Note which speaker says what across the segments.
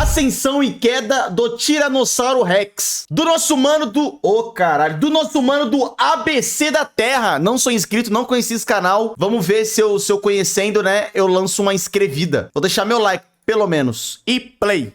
Speaker 1: Ascensão e queda do Tiranossauro Rex. Do nosso mano do... Ô, caralho. Do nosso mano do ABC da Terra. Não sou inscrito, não conheci esse canal. Vamos ver se eu conhecendo, né, eu lanço uma inscrevida. Vou deixar meu like, pelo menos. E play.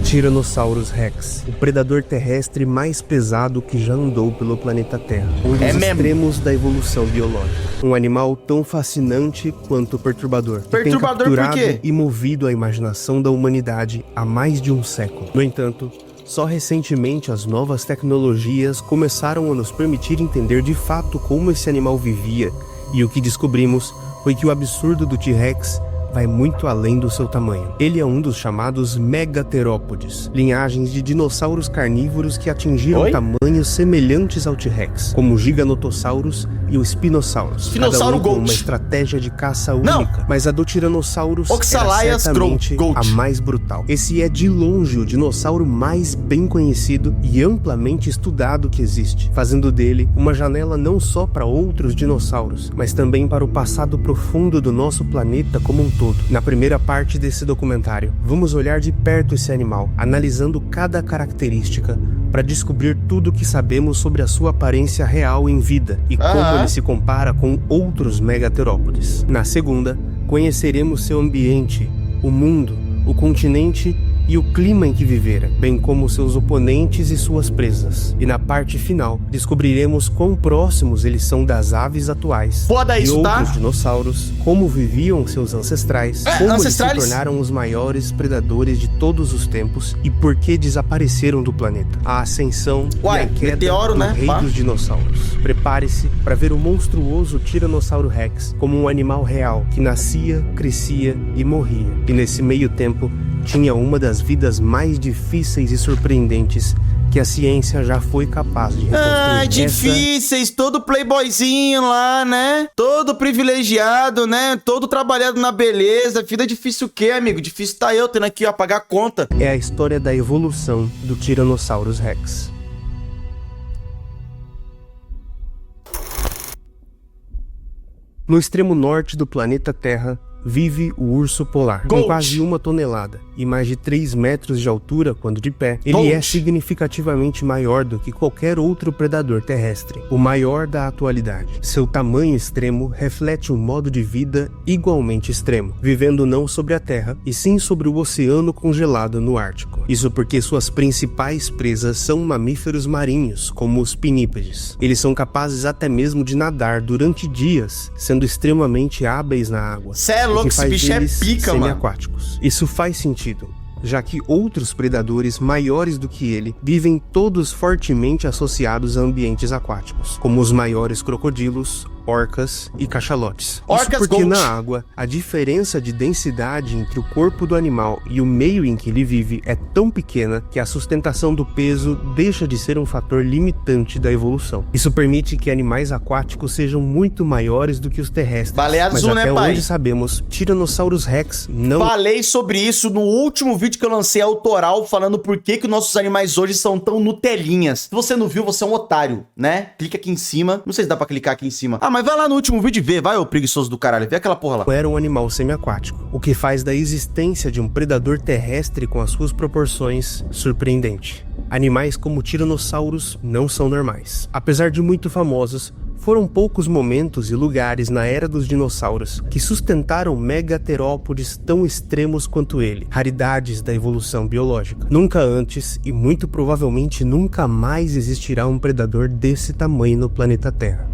Speaker 2: Tyrannosaurus Rex, o predador terrestre mais pesado que já andou pelo planeta Terra. Um dos extremos da evolução biológica. Um animal tão fascinante quanto perturbador.
Speaker 1: Perturbador
Speaker 2: tem
Speaker 1: por quê?
Speaker 2: E movido a imaginação da humanidade há mais de um século. No entanto, só recentemente as novas tecnologias começaram a nos permitir entender de fato como esse animal vivia. E o que descobrimos foi que o absurdo do T-Rex vai muito além do seu tamanho. Ele é um dos chamados megaterópodes, linhagens de dinossauros carnívoros que atingiram tamanhos semelhantes ao T-Rex, como o Giganotosaurus e o Spinosaurus.
Speaker 1: Spinossauro
Speaker 2: cada um com
Speaker 1: Gold.
Speaker 2: uma estratégia de caça única, mas a do Tyrannosaurus era certamente a mais brutal. Esse é de longe o dinossauro mais bem conhecido e amplamente estudado que existe, fazendo dele uma janela não só para outros dinossauros, mas também para o passado profundo do nosso planeta como um todo. Na primeira parte desse documentário, vamos olhar de perto esse animal, analisando cada característica para descobrir tudo o que sabemos sobre a sua aparência real em vida e como ele se compara com outros megaterópodes. Na segunda, conheceremos seu ambiente, o mundo, o continente e o clima em que vivera, bem como seus oponentes e suas presas. E na parte final, descobriremos quão próximos eles são das aves atuais e outros dinossauros, como viviam seus ancestrais, como eles se tornaram os maiores predadores de todos os tempos e por que desapareceram do planeta. A ascensão e a queda do rei dos dinossauros. Prepare-se para ver o monstruoso Tiranossauro Rex como um animal real que nascia, crescia e morria. E nesse meio tempo, tinha uma das vidas mais difíceis e surpreendentes que a ciência já foi capaz de reconstruir.
Speaker 1: Difíceis, todo playboyzinho lá, né? Todo privilegiado, né? Todo trabalhado na beleza. Vida difícil o quê, amigo? Difícil tá eu tendo aqui, ó, pagar a conta.
Speaker 2: É a história da evolução do Tyrannosaurus Rex. No extremo norte do planeta Terra, vive o urso polar, com quase 1 tonelada e mais de 3 metros de altura quando de pé. Ele é significativamente maior do que qualquer outro predador terrestre, o maior da atualidade. Seu tamanho extremo reflete um modo de vida igualmente extremo, vivendo não sobre a Terra, e sim sobre o oceano congelado no Ártico. Isso porque suas principais presas são mamíferos marinhos, como os pinípedes. Eles são capazes até mesmo de nadar durante dias, sendo extremamente hábeis na água.
Speaker 1: Esse bicho é pica, mano.
Speaker 2: Semi-aquáticos. Isso faz sentido, já que outros predadores maiores do que ele vivem todos fortemente associados a ambientes aquáticos, como os maiores crocodilos, orcas e cachalotes. Isso porque na água, a diferença de densidade entre o corpo do animal e o meio em que ele vive é tão pequena que a sustentação do peso deixa de ser um fator limitante da evolução. Isso permite que animais aquáticos sejam muito maiores do que os terrestres. Mas até onde sabemos, Tyrannosaurus Rex não...
Speaker 1: Falei sobre isso no último vídeo que eu lancei autoral, falando por que nossos animais hoje são tão nutelinhas. Se você não viu, você é um otário, né? Clica aqui em cima. Não sei se dá pra clicar aqui em cima. Mas vai lá no último vídeo e vê, vai, ô preguiçoso do caralho, vê aquela porra lá.
Speaker 2: Era um animal semiaquático, o que faz da existência de um predador terrestre com as suas proporções surpreendente. Animais como tiranossauros não são normais. Apesar de muito famosos, foram poucos momentos e lugares na era dos dinossauros que sustentaram megaterópodes tão extremos quanto ele, raridades da evolução biológica. Nunca antes e muito provavelmente nunca mais existirá um predador desse tamanho no planeta Terra.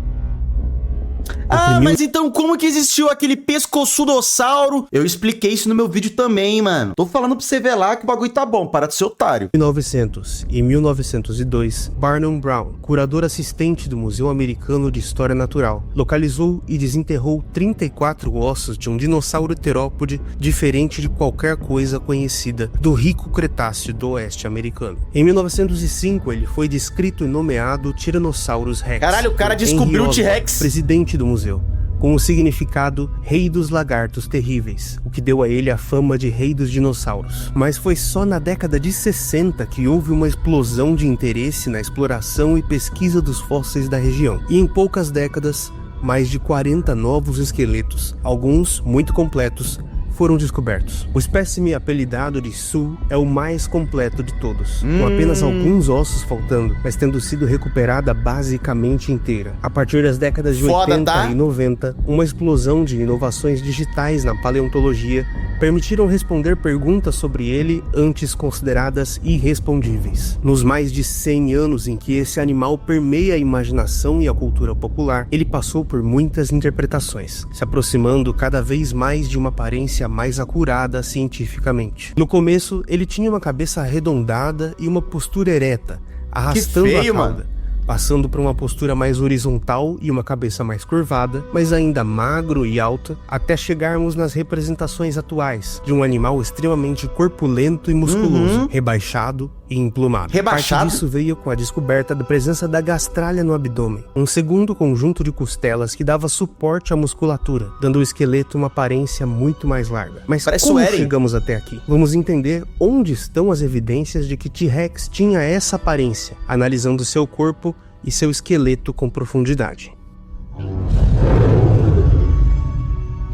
Speaker 1: Mas então como que existiu aquele pescoçudossauro? Eu expliquei isso no meu vídeo também, mano. Tô falando pra você ver lá que o bagulho tá bom, para de ser otário.
Speaker 2: Em 1900 e 1902, Barnum Brown, curador assistente do Museu Americano de História Natural, localizou e desenterrou 34 ossos de um dinossauro terópode diferente de qualquer coisa conhecida do rico Cretáceo do Oeste americano. Em 1905, ele foi descrito e nomeado Tyrannosaurus Rex.
Speaker 1: Caralho, o cara descobriu o T-Rex.
Speaker 2: Presidente do museu, com o significado Rei dos Lagartos Terríveis, o que deu a ele a fama de Rei dos Dinossauros. Mas foi só na década de 60 que houve uma explosão de interesse na exploração e pesquisa dos fósseis da região, e em poucas décadas, mais de 40 novos esqueletos, alguns muito completos, foram descobertos. O espécime apelidado de Sul é o mais completo de todos, com apenas alguns ossos faltando, mas tendo sido recuperada basicamente inteira. A partir das décadas de 80 e 90, uma explosão de inovações digitais na paleontologia permitiram responder perguntas sobre ele antes consideradas irrespondíveis. Nos mais de 100 anos em que esse animal permeia a imaginação e a cultura popular, ele passou por muitas interpretações, se aproximando cada vez mais de uma aparência mais acurada cientificamente. No começo, ele tinha uma cabeça arredondada e uma postura ereta, arrastando a cauda, passando por uma postura mais horizontal e uma cabeça mais curvada, mas ainda magro e alta, até chegarmos nas representações atuais de um animal extremamente corpulento e musculoso, rebaixado e emplumado. Parte disso veio com a descoberta da presença da gastralha no abdômen, um segundo conjunto de costelas que dava suporte à musculatura, dando ao esqueleto uma aparência muito mais larga. Mas como chegamos até aqui? Vamos entender onde estão as evidências de que T-Rex tinha essa aparência, analisando seu corpo e seu esqueleto com profundidade.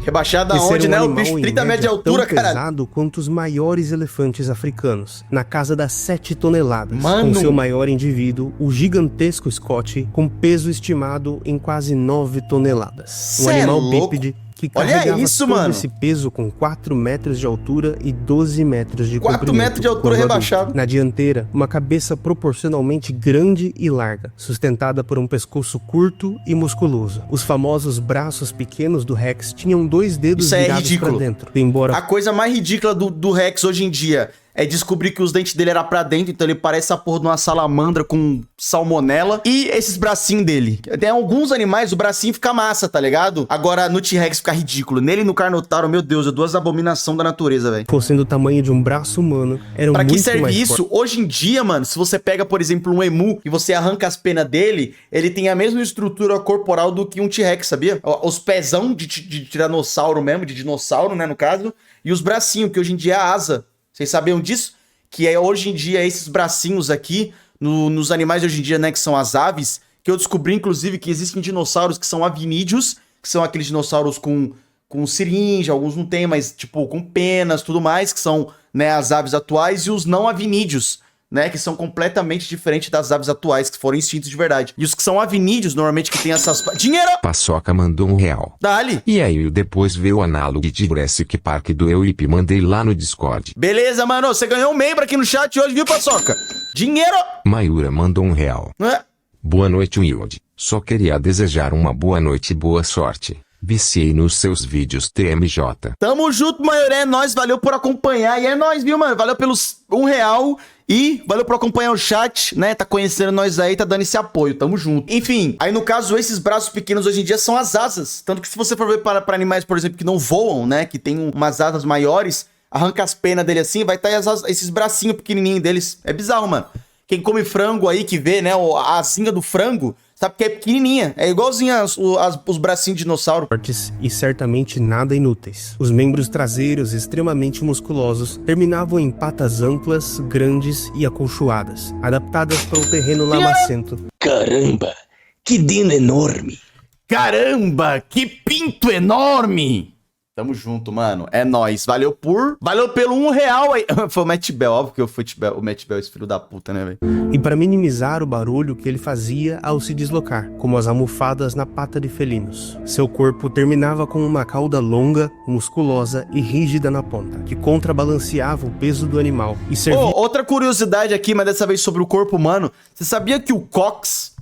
Speaker 1: Rebaixado aonde, né? O bicho 30 metros de altura, cara.
Speaker 2: Pesado quanto os maiores elefantes africanos, na casa das 7 toneladas. Com seu maior indivíduo, o gigantesco Scott, com peso estimado em quase 9 toneladas. Um animal bípede que carregava todo esse peso com 4 metros de altura e 12 metros de comprimento.
Speaker 1: 4 metros de altura rebaixado.
Speaker 2: Na dianteira, uma cabeça proporcionalmente grande e larga, sustentada por um pescoço curto e musculoso. Os famosos braços pequenos do Rex tinham 2 dedos virados para dentro. Embora
Speaker 1: a coisa mais ridícula do Rex hoje em dia é descobrir que os dentes dele eram pra dentro, então ele parece a porra de uma salamandra com salmonela. E esses bracinhos dele. Tem alguns animais, o bracinho fica massa, tá ligado? Agora, no T-Rex fica ridículo. Nele e no Carnotauro, meu Deus, é 2 abominações da natureza, velho.
Speaker 2: Fossem do tamanho de um braço humano, eram
Speaker 1: pra
Speaker 2: muito
Speaker 1: que serve
Speaker 2: mais
Speaker 1: isso? Hoje em dia, mano, se você pega, por exemplo, um emu e você arranca as penas dele, ele tem a mesma estrutura corporal do que um T-Rex, sabia? Os pezão de tiranossauro mesmo, de dinossauro, né, no caso, e os bracinhos, que hoje em dia é a asa. Vocês sabiam disso? Que é hoje em dia esses bracinhos aqui, nos animais de hoje em dia, né, que são as aves, que eu descobri, inclusive, que existem dinossauros que são avinídeos, que são aqueles dinossauros com seringa, alguns não tem, mas, tipo, com penas, tudo mais, que são, né, as aves atuais, e os não avinídeos, né, que são completamente diferentes das aves atuais, que foram extintas de verdade. E os que são avinídeos, normalmente, que tem essas... Dinheiro!
Speaker 3: Paçoca mandou R$1.
Speaker 1: Dali.
Speaker 3: E aí eu depois vi o análogo de Jurassic Park do Euip, mandei lá no Discord.
Speaker 1: Beleza, mano, você ganhou um membro aqui no chat hoje, viu, Paçoca? Dinheiro!
Speaker 3: Mayura mandou R$1. Boa noite, Wilde. Só queria desejar uma boa noite e boa sorte. Viciei nos seus vídeos, TMJ.
Speaker 1: Tamo junto, Maioré, é nóis, valeu por acompanhar. E é nóis, viu, mano? Valeu pelos R$1 e valeu por acompanhar o chat, né? Tá conhecendo nós aí, tá dando esse apoio, tamo junto. Enfim, aí no caso, esses braços pequenos hoje em dia são as asas. Tanto que se você for ver para animais, por exemplo, que não voam, né? Que tem umas asas maiores, arranca as penas dele assim, vai estar esses bracinhos pequenininhos deles. É bizarro, mano. Quem come frango aí, que vê, né, a asinha do frango, sabe que é pequenininha, é igualzinha os bracinhos de dinossauro.
Speaker 2: E certamente nada inúteis. Os membros traseiros extremamente musculosos terminavam em patas amplas, grandes e acolchoadas, adaptadas para o terreno lamacento.
Speaker 4: Caramba, que dino enorme!
Speaker 1: Caramba, que pinto enorme! Tamo junto, mano. É nóis. Valeu pelo R$1 aí. Foi o Matt Bell, óbvio que eu fui o Matt Bell, esse filho da puta, né, velho?
Speaker 2: E para minimizar o barulho que ele fazia ao se deslocar, como as almofadas na pata de felinos. Seu corpo terminava com uma cauda longa, musculosa e rígida na ponta, que contrabalanceava o peso do animal e servia...
Speaker 1: Outra curiosidade aqui, mas dessa vez sobre o corpo humano. Você sabia que o Cox,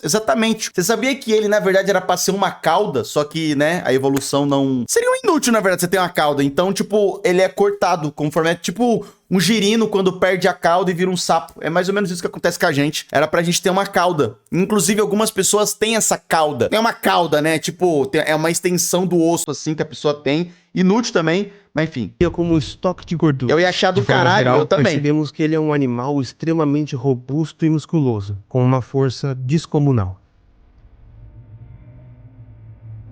Speaker 1: exatamente. Você sabia que ele, na verdade, era pra ser uma cauda, só que, né, a evolução não... Seria inútil, na verdade, você tem uma cauda. Então, tipo, ele é cortado, conforme é tipo um girino quando perde a cauda e vira um sapo. É mais ou menos isso que acontece com a gente. Era pra gente ter uma cauda. Inclusive, algumas pessoas têm essa cauda. É uma cauda, né? Tipo, é uma extensão do osso, assim, que a pessoa tem. Inútil também, mas enfim.
Speaker 2: Como estoque de gordura.
Speaker 1: Eu ia achar do caralho, geral, eu também.
Speaker 2: Percebemos que ele é um animal extremamente robusto e musculoso, com uma força descomunal.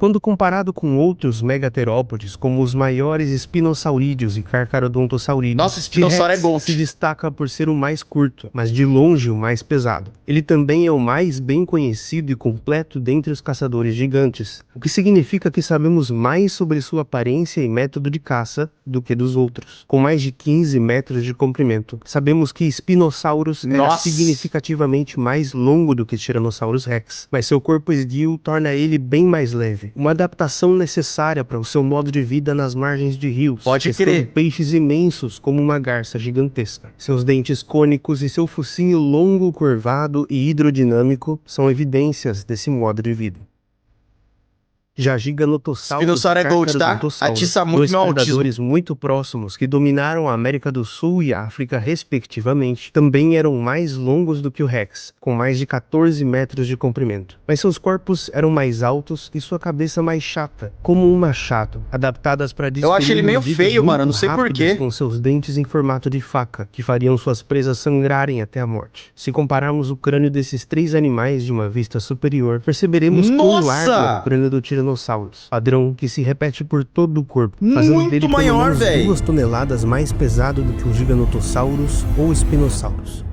Speaker 2: Quando comparado com outros megaterópodes, como os maiores espinossaurídeos e carcharodontosaurídeos,
Speaker 1: nossa, espinossauro é Gold.
Speaker 2: Se destaca por ser o mais curto, mas de longe o mais pesado. Ele também é o mais bem conhecido e completo dentre os caçadores gigantes, o que significa que sabemos mais sobre sua aparência e método de caça do que dos outros. Com mais de 15 metros de comprimento, sabemos que Spinosaurus era significativamente mais longo do que Tyrannosaurus Rex, mas seu corpo esguio torna ele bem mais leve. Uma adaptação necessária para o seu modo de vida nas margens de rios.
Speaker 1: Pode crer.
Speaker 2: Peixes imensos como uma garça gigantesca. Seus dentes cônicos e seu focinho longo, curvado e hidrodinâmico são evidências desse modo de vida. Já Giganotosaurus
Speaker 1: Espinossauro é Gold, tá? Atiça muito meu autismo.
Speaker 2: Predadores muito próximos que dominaram a América do Sul e a África respectivamente, também eram mais longos do que o Rex, com mais de 14 metros de comprimento. Mas seus corpos eram mais altos e sua cabeça mais chata, como um machado, adaptadas para
Speaker 1: eu acho ele meio feio, mano, não sei porquê.
Speaker 2: Com seus dentes em formato de faca, que fariam suas presas sangrarem até a morte. Se compararmos o crânio desses 3 animais de uma vista superior, perceberemos quão largo é o crânio do Tiranossauro, padrão que se repete por todo o corpo, fazendo
Speaker 1: muito
Speaker 2: dele
Speaker 1: maior, velho,
Speaker 2: 2 toneladas mais pesado do que o Giganotosaurus ou Spinosaurus.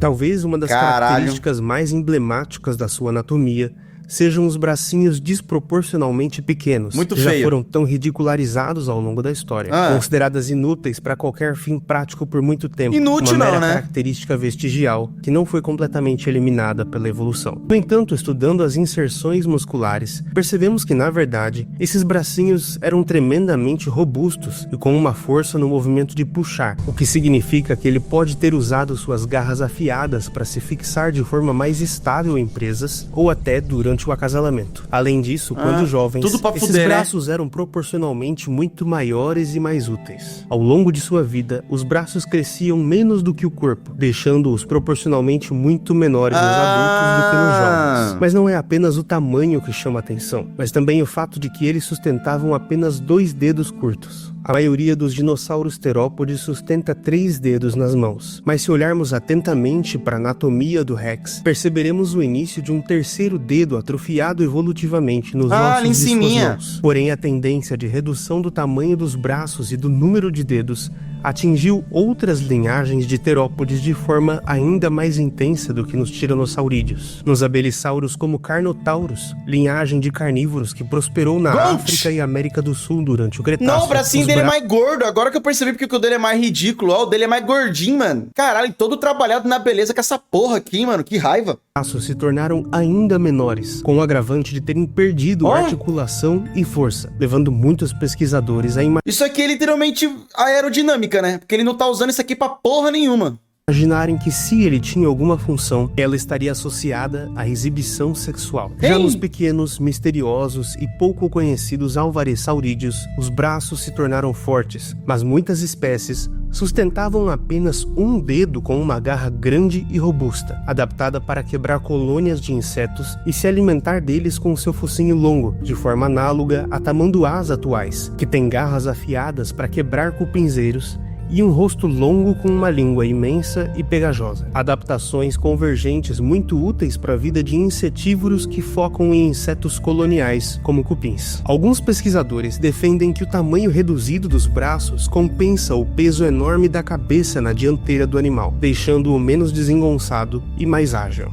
Speaker 2: Talvez uma das características mais emblemáticas da sua anatomia sejam os bracinhos desproporcionalmente pequenos,
Speaker 1: muito
Speaker 2: que
Speaker 1: feio.
Speaker 2: Já foram tão ridicularizados ao longo da história, consideradas inúteis para qualquer fim prático por muito tempo.
Speaker 1: Inútil
Speaker 2: uma mera
Speaker 1: não, né?
Speaker 2: característica vestigial que não foi completamente eliminada pela evolução. No entanto, estudando as inserções musculares, percebemos que, na verdade, esses bracinhos eram tremendamente robustos e com uma força no movimento de puxar, o que significa que ele pode ter usado suas garras afiadas para se fixar de forma mais estável em presas ou até durante o acasalamento. Além disso, quando jovens, esses braços eram proporcionalmente muito maiores e mais úteis. Ao longo de sua vida, os braços cresciam menos do que o corpo, deixando-os proporcionalmente muito menores nos adultos do que nos jovens. Mas não é apenas o tamanho que chama atenção, mas também o fato de que eles sustentavam apenas 2 dedos curtos. A maioria dos dinossauros terópodes sustenta 3 dedos nas mãos, mas se olharmos atentamente para a anatomia do Rex, perceberemos o início de um 3º dedo atrofiado evolutivamente nos ossos de suas mãos. Porém, a tendência de redução do tamanho dos braços e do número de dedos atingiu outras linhagens de terópodes de forma ainda mais intensa do que nos tiranossaurídeos. Nos abelissauros como Carnotaurus, linhagem de carnívoros que prosperou na África e América do Sul durante o Cretáceo.
Speaker 1: Não, o bracinho dele é mais gordo. Agora que eu percebi porque o dele é mais ridículo. Ó, o dele é mais gordinho, mano. Caralho, todo trabalhado na beleza com essa porra aqui, mano. Que raiva.
Speaker 2: Os se tornaram ainda menores, com o agravante de terem perdido articulação e força, levando muitos pesquisadores a
Speaker 1: Isso aqui é literalmente aerodinâmica, né? Porque ele não tá usando isso aqui pra porra nenhuma.
Speaker 2: Imaginarem que se ele tinha alguma função, ela estaria associada à exibição sexual. Já nos pequenos, misteriosos e pouco conhecidos alvarezsaurídeos, os braços se tornaram fortes, mas muitas espécies sustentavam apenas um dedo com uma garra grande e robusta, adaptada para quebrar colônias de insetos e se alimentar deles com seu focinho longo, de forma análoga a tamanduás atuais, que têm garras afiadas para quebrar cupinzeiros e um rosto longo com uma língua imensa e pegajosa. Adaptações convergentes muito úteis para a vida de insetívoros que focam em insetos coloniais, como cupins. Alguns pesquisadores defendem que o tamanho reduzido dos braços compensa o peso enorme da cabeça na dianteira do animal, deixando-o menos desengonçado e mais ágil.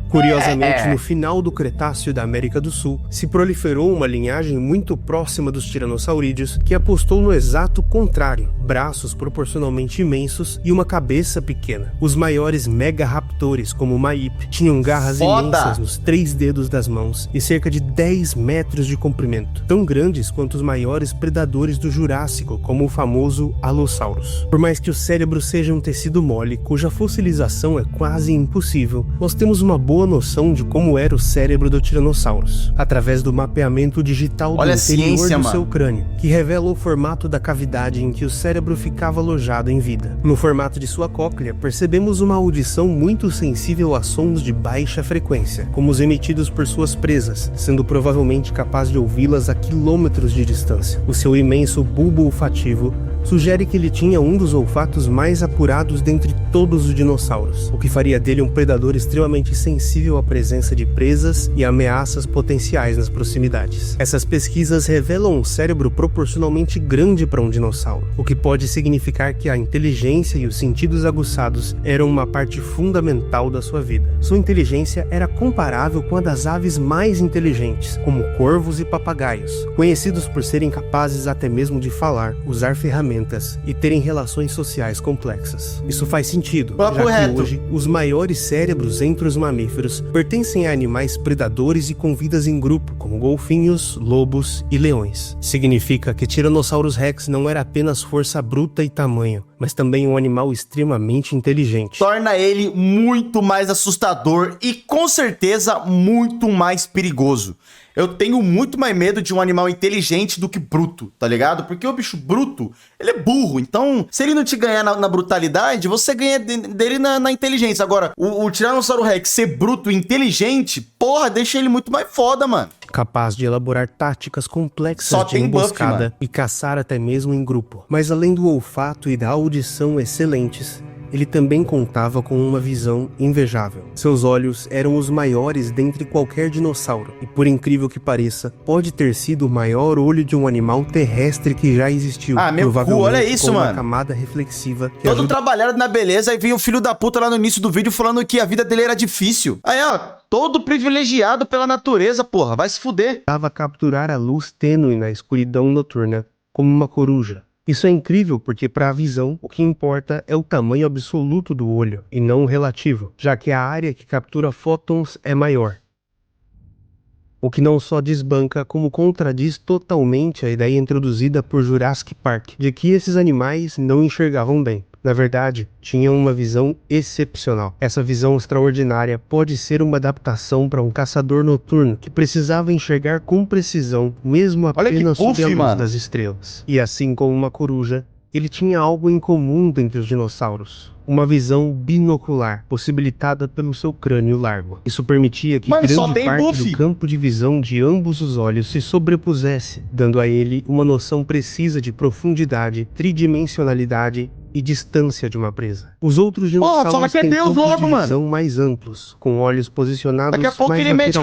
Speaker 2: Curiosamente, no final do Cretáceo da América do Sul, se proliferou uma linhagem muito próxima dos tiranossaurídeos que apostou no exato contrário, braços proporcionalmente imensos e uma cabeça pequena. Os maiores megaraptores, como o Maip, tinham garras imensas nos 3 dedos das mãos e cerca de 10 metros de comprimento, tão grandes quanto os maiores predadores do Jurássico, como o famoso Allosaurus. Por mais que o cérebro seja um tecido mole, cuja fossilização é quase impossível, nós temos uma boa noção de como era o cérebro do Tyrannosaurus, através do mapeamento digital do interior do seu crânio, que revela o formato da cavidade em que o cérebro ficava alojado em vida. No formato de sua cóclea, percebemos uma audição muito sensível a sons de baixa frequência, como os emitidos por suas presas, sendo provavelmente capaz de ouvi-las a quilômetros de distância. O seu imenso bulbo olfativo sugere que ele tinha um dos olfatos mais apurados dentre todos os dinossauros, o que faria dele um predador extremamente sensível à presença de presas e ameaças potenciais nas proximidades. Essas pesquisas revelam um cérebro proporcionalmente grande para um dinossauro, o que pode significar que a inteligência e os sentidos aguçados eram uma parte fundamental da sua vida. Sua inteligência era comparável com a das aves mais inteligentes, como corvos e papagaios, conhecidos por serem capazes até mesmo de falar, usar ferramentas e terem relações sociais complexas. Isso faz sentido, já que hoje os maiores cérebros entre os mamíferos pertencem a animais predadores e com vidas em grupo, como golfinhos, lobos e leões. Significa que Tyrannosaurus Rex não era apenas força bruta e tamanho, mas também um animal extremamente inteligente.
Speaker 1: Torna ele muito mais assustador e com certeza muito mais perigoso. Eu tenho muito mais medo de um animal inteligente do que bruto, tá ligado? Porque o bicho bruto, ele é burro. Então, se ele não te ganhar na brutalidade, você ganha dele na inteligência. Agora, o Tiranossauro Rex ser bruto e inteligente, porra, deixa ele muito mais foda, mano.
Speaker 2: Capaz de elaborar táticas complexas de emboscada e caçar até mesmo em grupo. Mas além do olfato e da audição excelentes, ele também contava com uma visão invejável. Seus olhos eram os maiores dentre qualquer dinossauro, e por incrível que pareça, pode ter sido o maior olho de um animal terrestre que já existiu.
Speaker 1: Ah, meu cu, olha isso,
Speaker 2: com
Speaker 1: mano.
Speaker 2: Uma camada reflexiva que
Speaker 1: todo trabalhado na beleza, aí vem o filho da puta lá no início do vídeo falando que a vida dele era difícil. Aí, ó, todo privilegiado pela natureza, porra, vai se fuder.
Speaker 2: Tava capturar a luz tênue na escuridão noturna, como uma coruja. Isso é incrível porque para a visão, o que importa é o tamanho absoluto do olho, e não o relativo, já que a área que captura fótons é maior. O que não só desbanca, como contradiz totalmente a ideia introduzida por Jurassic Park, de que esses animais não enxergavam bem. Na verdade, tinham uma visão excepcional. Essa visão extraordinária pode ser uma adaptação para um caçador noturno que precisava enxergar com precisão, mesmo apenas sob a luz das estrelas. E assim como uma coruja, ele tinha algo em comum dentre os dinossauros. Uma visão binocular, possibilitada pelo seu crânio largo. Isso permitia que grande parte do campo de visão de ambos os olhos se sobrepusesse, dando a ele uma noção precisa de profundidade, tridimensionalidade e distância de uma presa. Os outros dinossauros têm campos de visão mais amplos, com olhos posicionados mais lateralmente,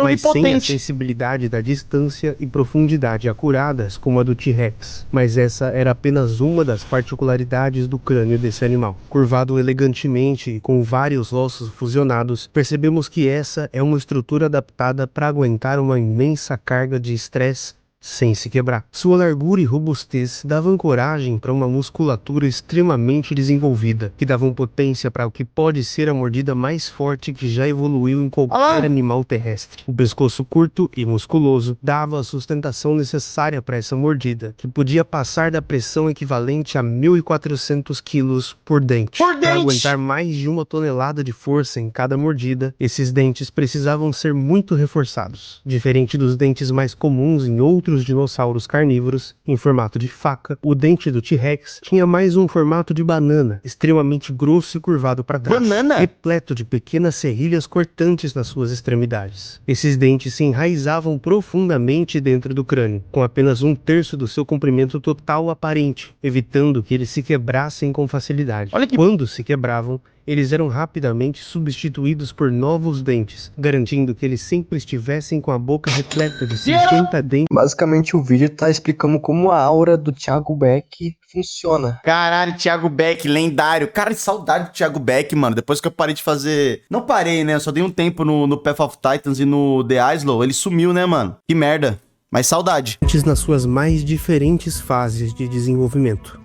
Speaker 2: mas sem a sensibilidade da distância e profundidade acuradas como a do T-Rex. Mas essa era apenas uma das particularidades do crânio desse animal. Curvado elegantemente e com vários ossos fusionados, percebemos que essa é uma estrutura adaptada para aguentar uma imensa carga de estresse sem se quebrar. Sua largura e robustez davam coragem para uma musculatura extremamente desenvolvida, que davam potência para o que pode ser a mordida mais forte que já evoluiu em qualquer animal terrestre. O pescoço curto e musculoso dava a sustentação necessária para essa mordida, que podia passar da pressão equivalente a 1.400 quilos por dente. Para aguentar mais de 1 tonelada de força em cada mordida, esses dentes precisavam ser muito reforçados. Diferente dos dentes mais comuns em outros dinossauros carnívoros, em formato de faca, o dente do T-Rex tinha mais um formato de banana, extremamente grosso e curvado para trás, repleto de pequenas serrilhas cortantes nas suas extremidades. Esses dentes se enraizavam profundamente dentro do crânio, com apenas 1/3 do seu comprimento total aparente, evitando que eles se quebrassem com facilidade. Quando se quebravam, eles eram rapidamente substituídos por novos dentes, garantindo que eles sempre estivessem com a boca repleta de 50 dentes.
Speaker 5: Basicamente o vídeo tá explicando como a aura do Thiago Beck funciona.
Speaker 1: Caralho, Thiago Beck, lendário. Cara, que saudade do Thiago Beck, mano. Depois que eu parei de fazer... Não parei, né? Eu só dei um tempo no Path of Titans e no The Islow. Ele sumiu, né, mano? Que merda. Mas saudade.
Speaker 2: Nas suas mais diferentes fases de desenvolvimento.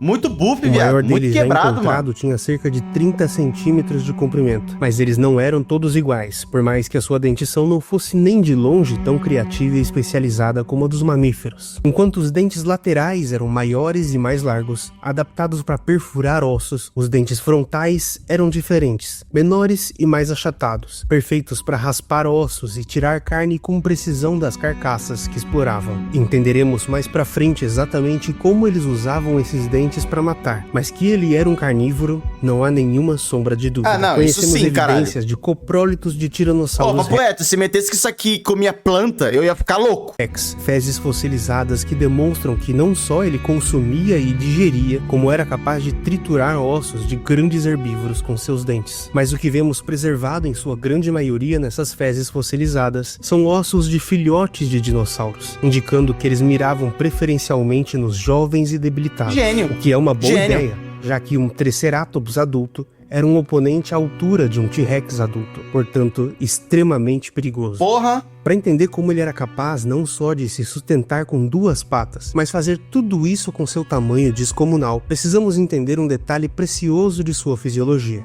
Speaker 1: Muito buff, viado. Muito quebrado, mano.
Speaker 2: Tinha cerca de 30 centímetros de comprimento. Mas eles não eram todos iguais, por mais que a sua dentição não fosse nem de longe tão criativa e especializada como a dos mamíferos. Enquanto os dentes laterais eram maiores e mais largos, adaptados para perfurar ossos, os dentes frontais eram diferentes, menores e mais achatados, perfeitos para raspar ossos e tirar carne com precisão das carcaças que exploravam. Entenderemos mais pra frente exatamente como eles usavam esses dentes suficientes para matar, mas que ele era um carnívoro, não há nenhuma sombra de dúvida.
Speaker 1: Ah, não,
Speaker 2: Conhecemos
Speaker 1: isso sim,
Speaker 2: evidências de coprólitos de Tiranossauros
Speaker 1: Papo reto, se metesse que isso aqui comia planta, eu ia ficar louco.
Speaker 2: Rex, fezes fossilizadas que demonstram que não só ele consumia e digeria, como era capaz de triturar ossos de grandes herbívoros com seus dentes. Mas o que vemos preservado em sua grande maioria nessas fezes fossilizadas são ossos de filhotes de dinossauros, indicando que eles miravam preferencialmente nos jovens e debilitados.
Speaker 1: Gênio.
Speaker 2: O que é uma boa ideia, já que um Triceratops adulto era um oponente à altura de um T-Rex adulto, portanto, extremamente perigoso.
Speaker 1: Porra!
Speaker 2: Para entender como ele era capaz não só de se sustentar com 2 patas, mas fazer tudo isso com seu tamanho descomunal, precisamos entender um detalhe precioso de sua fisiologia.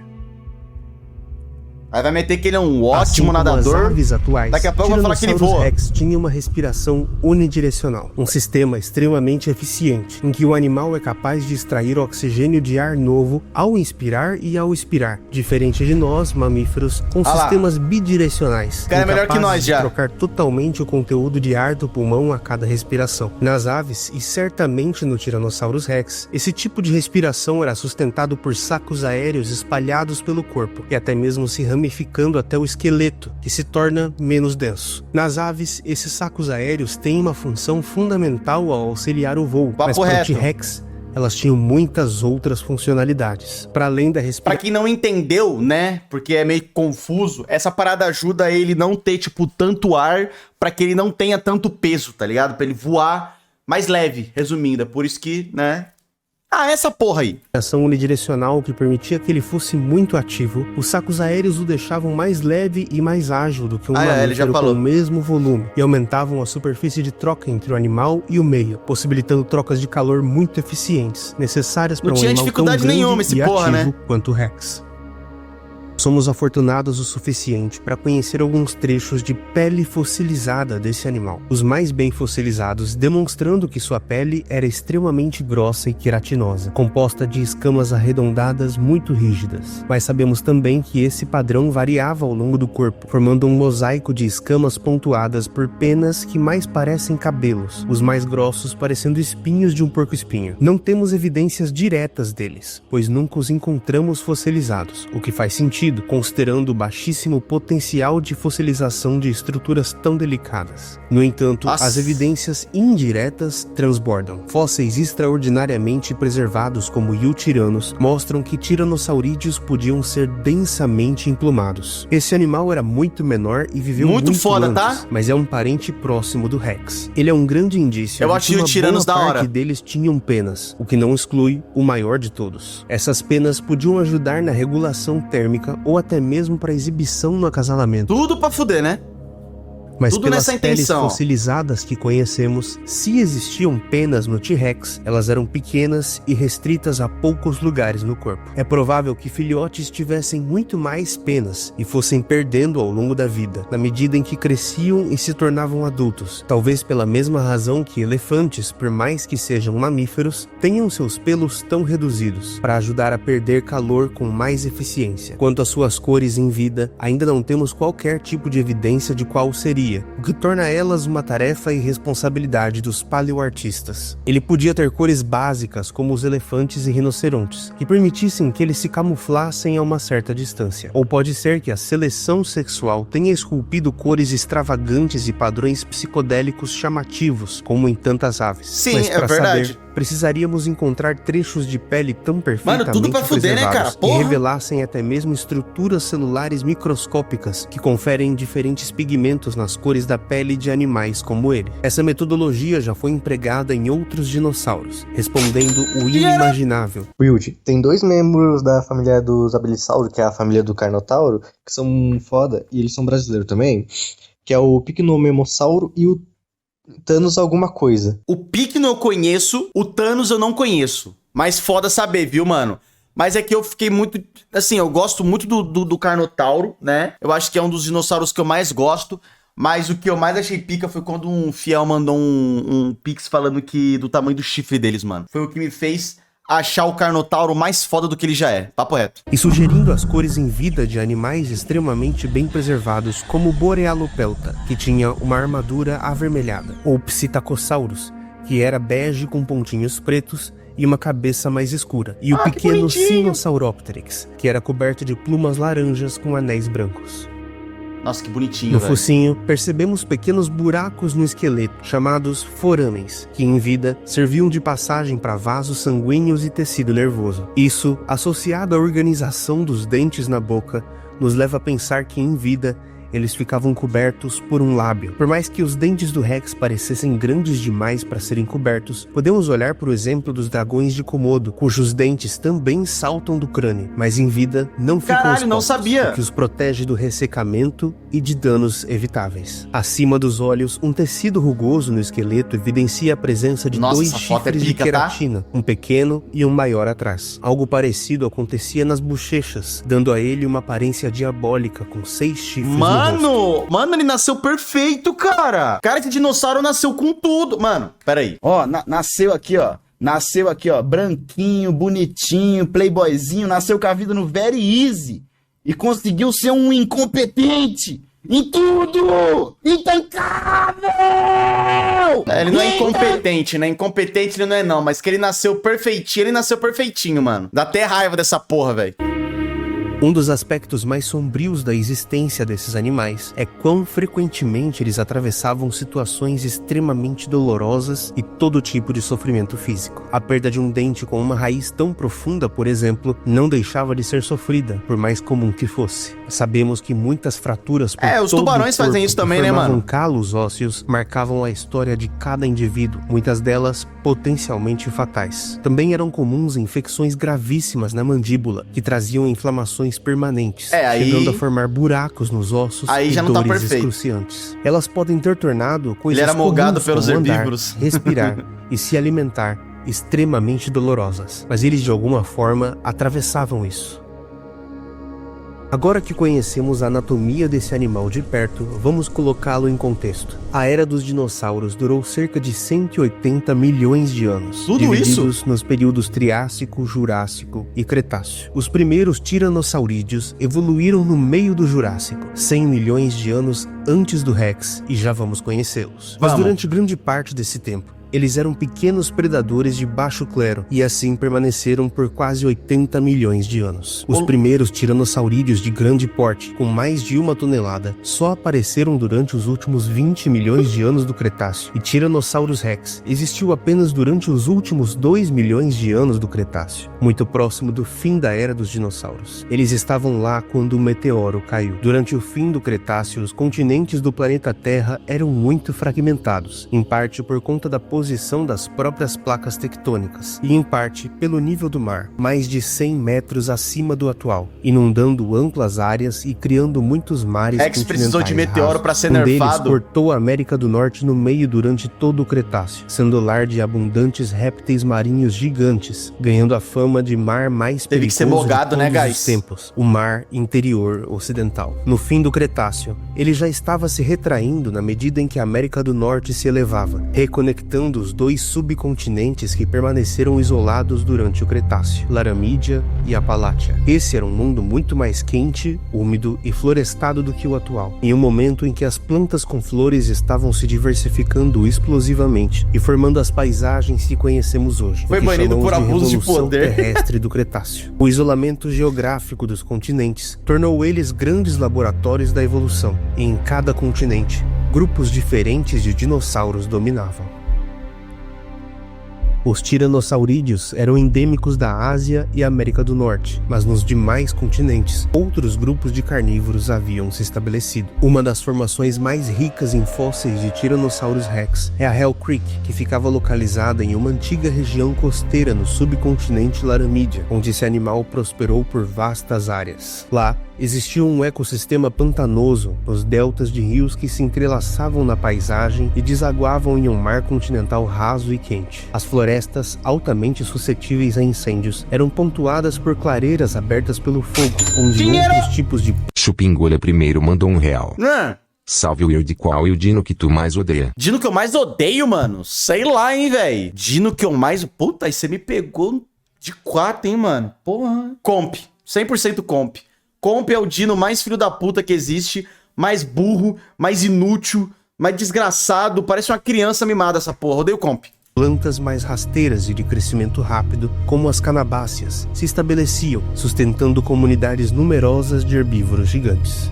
Speaker 1: Aí vai meter que ele é um ótimo nadador.
Speaker 2: As aves atuais,
Speaker 1: daqui a pouco vai falar que ele voa.
Speaker 2: Rex tinha uma respiração unidirecional, um sistema extremamente eficiente, em que o animal é capaz de extrair oxigênio de ar novo ao inspirar e ao expirar, diferente de nós, mamíferos, com sistemas bidirecionais.
Speaker 1: O cara é melhor que nós já.
Speaker 2: De trocar totalmente o conteúdo de ar do pulmão a cada respiração. Nas aves, e certamente no Tyrannosaurus Rex, esse tipo de respiração era sustentado por sacos aéreos espalhados pelo corpo, e até mesmo se ramificando até o esqueleto, que se torna menos denso. Nas aves, esses sacos aéreos têm uma função fundamental ao auxiliar o voo, mas para o T-Rex, elas tinham muitas outras funcionalidades. Para além da respiração...
Speaker 1: Pra quem não entendeu, né, porque é meio confuso, essa parada ajuda ele não ter, tipo, tanto ar, pra que ele não tenha tanto peso, tá ligado? Pra ele voar mais leve, resumindo. É por isso que, né... Ah, essa porra aí.
Speaker 2: Ação unidirecional que permitia que ele fosse muito ativo, os sacos aéreos o deixavam mais leve e mais ágil do que um mamífero com o mesmo volume, e aumentavam a superfície de troca entre o animal e o meio, possibilitando trocas de calor muito eficientes, necessárias para um animal tão grande e ativo quanto o Rex. Somos afortunados o suficiente para conhecer alguns trechos de pele fossilizada desse animal, os mais bem fossilizados demonstrando que sua pele era extremamente grossa e queratinosa, composta de escamas arredondadas muito rígidas. Mas sabemos também que esse padrão variava ao longo do corpo, formando um mosaico de escamas pontuadas por penas que mais parecem cabelos, os mais grossos parecendo espinhos de um porco-espinho. Não temos evidências diretas deles, pois nunca os encontramos fossilizados, o que faz sentido considerando o baixíssimo potencial de fossilização de estruturas tão delicadas. No entanto, as evidências indiretas transbordam. Fósseis extraordinariamente preservados como Eutiranos mostram que tiranossaurídeos podiam ser densamente emplumados. Esse animal era muito menor e viveu muito
Speaker 1: foda,
Speaker 2: antes,
Speaker 1: tá?
Speaker 2: mas é um parente próximo do Rex. Ele é um grande indício de que uma boa parte deles tinham penas, o que não exclui o maior de todos. Essas penas podiam ajudar na regulação térmica ou até mesmo para exibição no acasalamento.
Speaker 1: Tudo pra fuder, né?
Speaker 2: Mas pelas peles fossilizadas que conhecemos, se existiam penas no T-Rex, elas eram pequenas e restritas a poucos lugares no corpo. É provável que filhotes tivessem muito mais penas e fossem perdendo ao longo da vida, na medida em que cresciam e se tornavam adultos. Talvez pela mesma razão que elefantes, por mais que sejam mamíferos, tenham seus pelos tão reduzidos, para ajudar a perder calor com mais eficiência. Quanto às suas cores em vida, ainda não temos qualquer tipo de evidência de qual seria, o que torna elas uma tarefa e responsabilidade dos paleoartistas. Ele podia ter cores básicas como os elefantes e rinocerontes, que permitissem que eles se camuflassem a uma certa distância. Ou pode ser que a seleção sexual tenha esculpido cores extravagantes e padrões psicodélicos chamativos, como em tantas aves.
Speaker 1: Sim,
Speaker 2: mas
Speaker 1: é verdade.
Speaker 2: Saber, precisaríamos encontrar trechos de pele tão perfeitamente
Speaker 1: tudo pra fuder, né, cara?
Speaker 2: que revelassem até mesmo estruturas celulares microscópicas que conferem diferentes pigmentos nas cores da pele de animais como ele. Essa metodologia já foi empregada em outros dinossauros, respondendo o inimaginável.
Speaker 5: Wild, tem 2 membros da família dos abelissauros, que é a família do Carnotauro, que são foda, e eles são brasileiros também, que é o Picnomemossauro e o Thanos alguma coisa.
Speaker 1: O Picno eu conheço, o Thanos eu não conheço. Mas foda saber, viu, mano? Mas é que eu fiquei muito... Assim, eu gosto muito do Carnotauro, né? Eu acho que é um dos dinossauros que eu mais gosto. Mas o que eu mais achei pica foi quando um fiel mandou um pix falando que do tamanho do chifre deles, mano. Foi o que me fez achar o Carnotauro mais foda do que ele já é. Papo reto.
Speaker 2: E sugerindo as cores em vida de animais extremamente bem preservados, como o Borealopelta, que tinha uma armadura avermelhada, ou Psittacosaurus, que era bege com pontinhos pretos e uma cabeça mais escura, e o pequeno Sinosauropteryx, que era coberto de plumas laranjas com anéis brancos.
Speaker 1: Nossa, que bonitinho,
Speaker 2: No focinho, percebemos pequenos buracos no esqueleto, chamados forames, que em vida serviam de passagem para vasos sanguíneos e tecido nervoso. Isso, associado à organização dos dentes na boca, nos leva a pensar que em vida eles ficavam cobertos por um lábio. Por mais que os dentes do Rex parecessem grandes demais para serem cobertos, podemos olhar para o exemplo dos dragões de Komodo, cujos dentes também saltam do crânio, mas em vida não ficam expostos,
Speaker 1: não sabia.
Speaker 2: o que os protege do ressecamento e de danos evitáveis. Acima dos olhos, um tecido rugoso no esqueleto evidencia a presença de dois chifres de queratina, um pequeno e um maior atrás. Algo parecido acontecia nas bochechas, dando a ele uma aparência diabólica com 6 chifres.
Speaker 1: Mano, ele nasceu perfeito, cara. Cara, esse dinossauro nasceu com tudo. Mano, peraí.
Speaker 6: Ó, nasceu aqui, ó. Nasceu aqui, ó. Branquinho, bonitinho, playboyzinho. Nasceu com a vida no very easy. E conseguiu ser um incompetente em tudo. Intancável!
Speaker 1: Ele não é incompetente, né? Incompetente ele não é não. Mas que ele nasceu perfeitinho. Ele nasceu perfeitinho, mano. Dá até raiva dessa porra, velho.
Speaker 2: Um dos aspectos mais sombrios da existência desses animais é quão frequentemente eles atravessavam situações extremamente dolorosas e todo tipo de sofrimento físico. A perda de um dente com uma raiz tão profunda, por exemplo, não deixava de ser sofrida, por mais comum que fosse. Sabemos que muitas fraturas por
Speaker 1: os tubarões fazem isso também, né, mano?
Speaker 2: Calos ósseos marcavam a história de cada indivíduo, muitas delas potencialmente fatais. Também eram comuns infecções gravíssimas na mandíbula, que traziam inflamações permanentes, chegando a formar buracos nos ossos e
Speaker 1: já não tá
Speaker 2: dores
Speaker 1: perfeito.
Speaker 2: excruciantes. Elas podem ter tornado coisas
Speaker 1: Ele era molgado
Speaker 2: comuns
Speaker 1: pelos
Speaker 2: como andar,
Speaker 1: herbívoros.
Speaker 2: respirar e se alimentar extremamente dolorosas, mas eles de alguma forma atravessavam isso. Agora que conhecemos a anatomia desse animal de perto, vamos colocá-lo em contexto. A era dos dinossauros durou cerca de 180 milhões de anos, divididos nos períodos Triássico, Jurássico e Cretáceo. Os primeiros tiranosaurídeos evoluíram no meio do Jurássico, 100 milhões de anos antes do Rex, e já vamos conhecê-los. Mas durante grande parte desse tempo, eles eram pequenos predadores de baixo clero e assim permaneceram por quase 80 milhões de anos. Os primeiros tiranossaurídeos de grande porte, com mais de 1 tonelada, só apareceram durante os últimos 20 milhões de anos do Cretáceo, e Tyrannosaurus rex existiu apenas durante os últimos 2 milhões de anos do Cretáceo, muito próximo do fim da era dos dinossauros. Eles estavam lá quando o meteoro caiu. Durante o fim do Cretáceo, os continentes do planeta Terra eram muito fragmentados, em parte por conta da posição das próprias placas tectônicas e em parte pelo nível do mar, mais de 100 metros acima do atual, inundando amplas áreas e criando muitos mares
Speaker 1: continentais. Precisou de meteoro para ser nerfado.
Speaker 2: Um deles cortou a América do Norte no meio durante todo o Cretáceo, sendo lar de abundantes répteis marinhos gigantes, ganhando a fama de mar mais perigoso
Speaker 1: que ser molgado,
Speaker 2: de todos
Speaker 1: né,
Speaker 2: os tempos, o Mar Interior Ocidental. No fim do Cretáceo, ele já estava se retraindo na medida em que a América do Norte se elevava, reconectando os 2 subcontinentes que permaneceram isolados durante o Cretáceo, Laramídia e Apalátia. Esse era um mundo muito mais quente, úmido e florestado do que o atual, em um momento em que as plantas com flores estavam se diversificando explosivamente e formando as paisagens que conhecemos hoje.
Speaker 1: Foi banido por abuso de poder
Speaker 2: terrestre do Cretáceo. O isolamento geográfico dos continentes tornou eles grandes laboratórios da evolução, e em cada continente, grupos diferentes de dinossauros dominavam. Os tiranossaurídeos eram endêmicos da Ásia e América do Norte, mas nos demais continentes, outros grupos de carnívoros haviam se estabelecido. Uma das formações mais ricas em fósseis de Tyrannosaurus rex é a Hell Creek, que ficava localizada em uma antiga região costeira no subcontinente Laramídia, onde esse animal prosperou por vastas áreas. Lá, existia um ecossistema pantanoso nos deltas de rios que se entrelaçavam na paisagem e desaguavam em um mar continental raso e quente. As florestas, altamente suscetíveis a incêndios, eram pontuadas por clareiras abertas pelo fogo, onde outros tipos de...
Speaker 3: Chupingolha primeiro mandou R$1. Salve o Wilde, qual é o dino que tu mais odeia?
Speaker 1: Dino que eu mais odeio, mano? Sei lá, hein, velho. Dino que eu mais... Puta, aí você me pegou de 4, hein, mano? Porra. Comp. 100% comp. Comp é o dino mais filho da puta que existe, mais burro, mais inútil, mais desgraçado, parece uma criança mimada essa porra. Odeio Comp.
Speaker 2: Plantas mais rasteiras e de crescimento rápido, como as canabáceas, se estabeleciam, sustentando comunidades numerosas de herbívoros gigantes.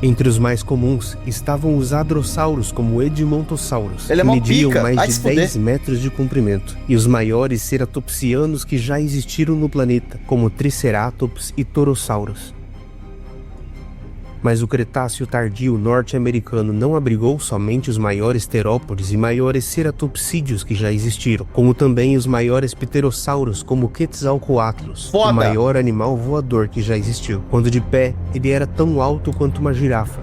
Speaker 2: Entre os mais comuns estavam os hadrossauros, como o Edmontosaurus, que mediam mais de 10 metros de comprimento, e os maiores ceratopsianos que já existiram no planeta, como Triceratops e Torosaurus. Mas o Cretáceo tardio norte-americano não abrigou somente os maiores terópodes e maiores ceratopsídeos que já existiram, como também os maiores pterossauros, como o Quetzalcoatlus, o maior animal voador que já existiu. Quando de pé, ele era tão alto quanto uma girafa.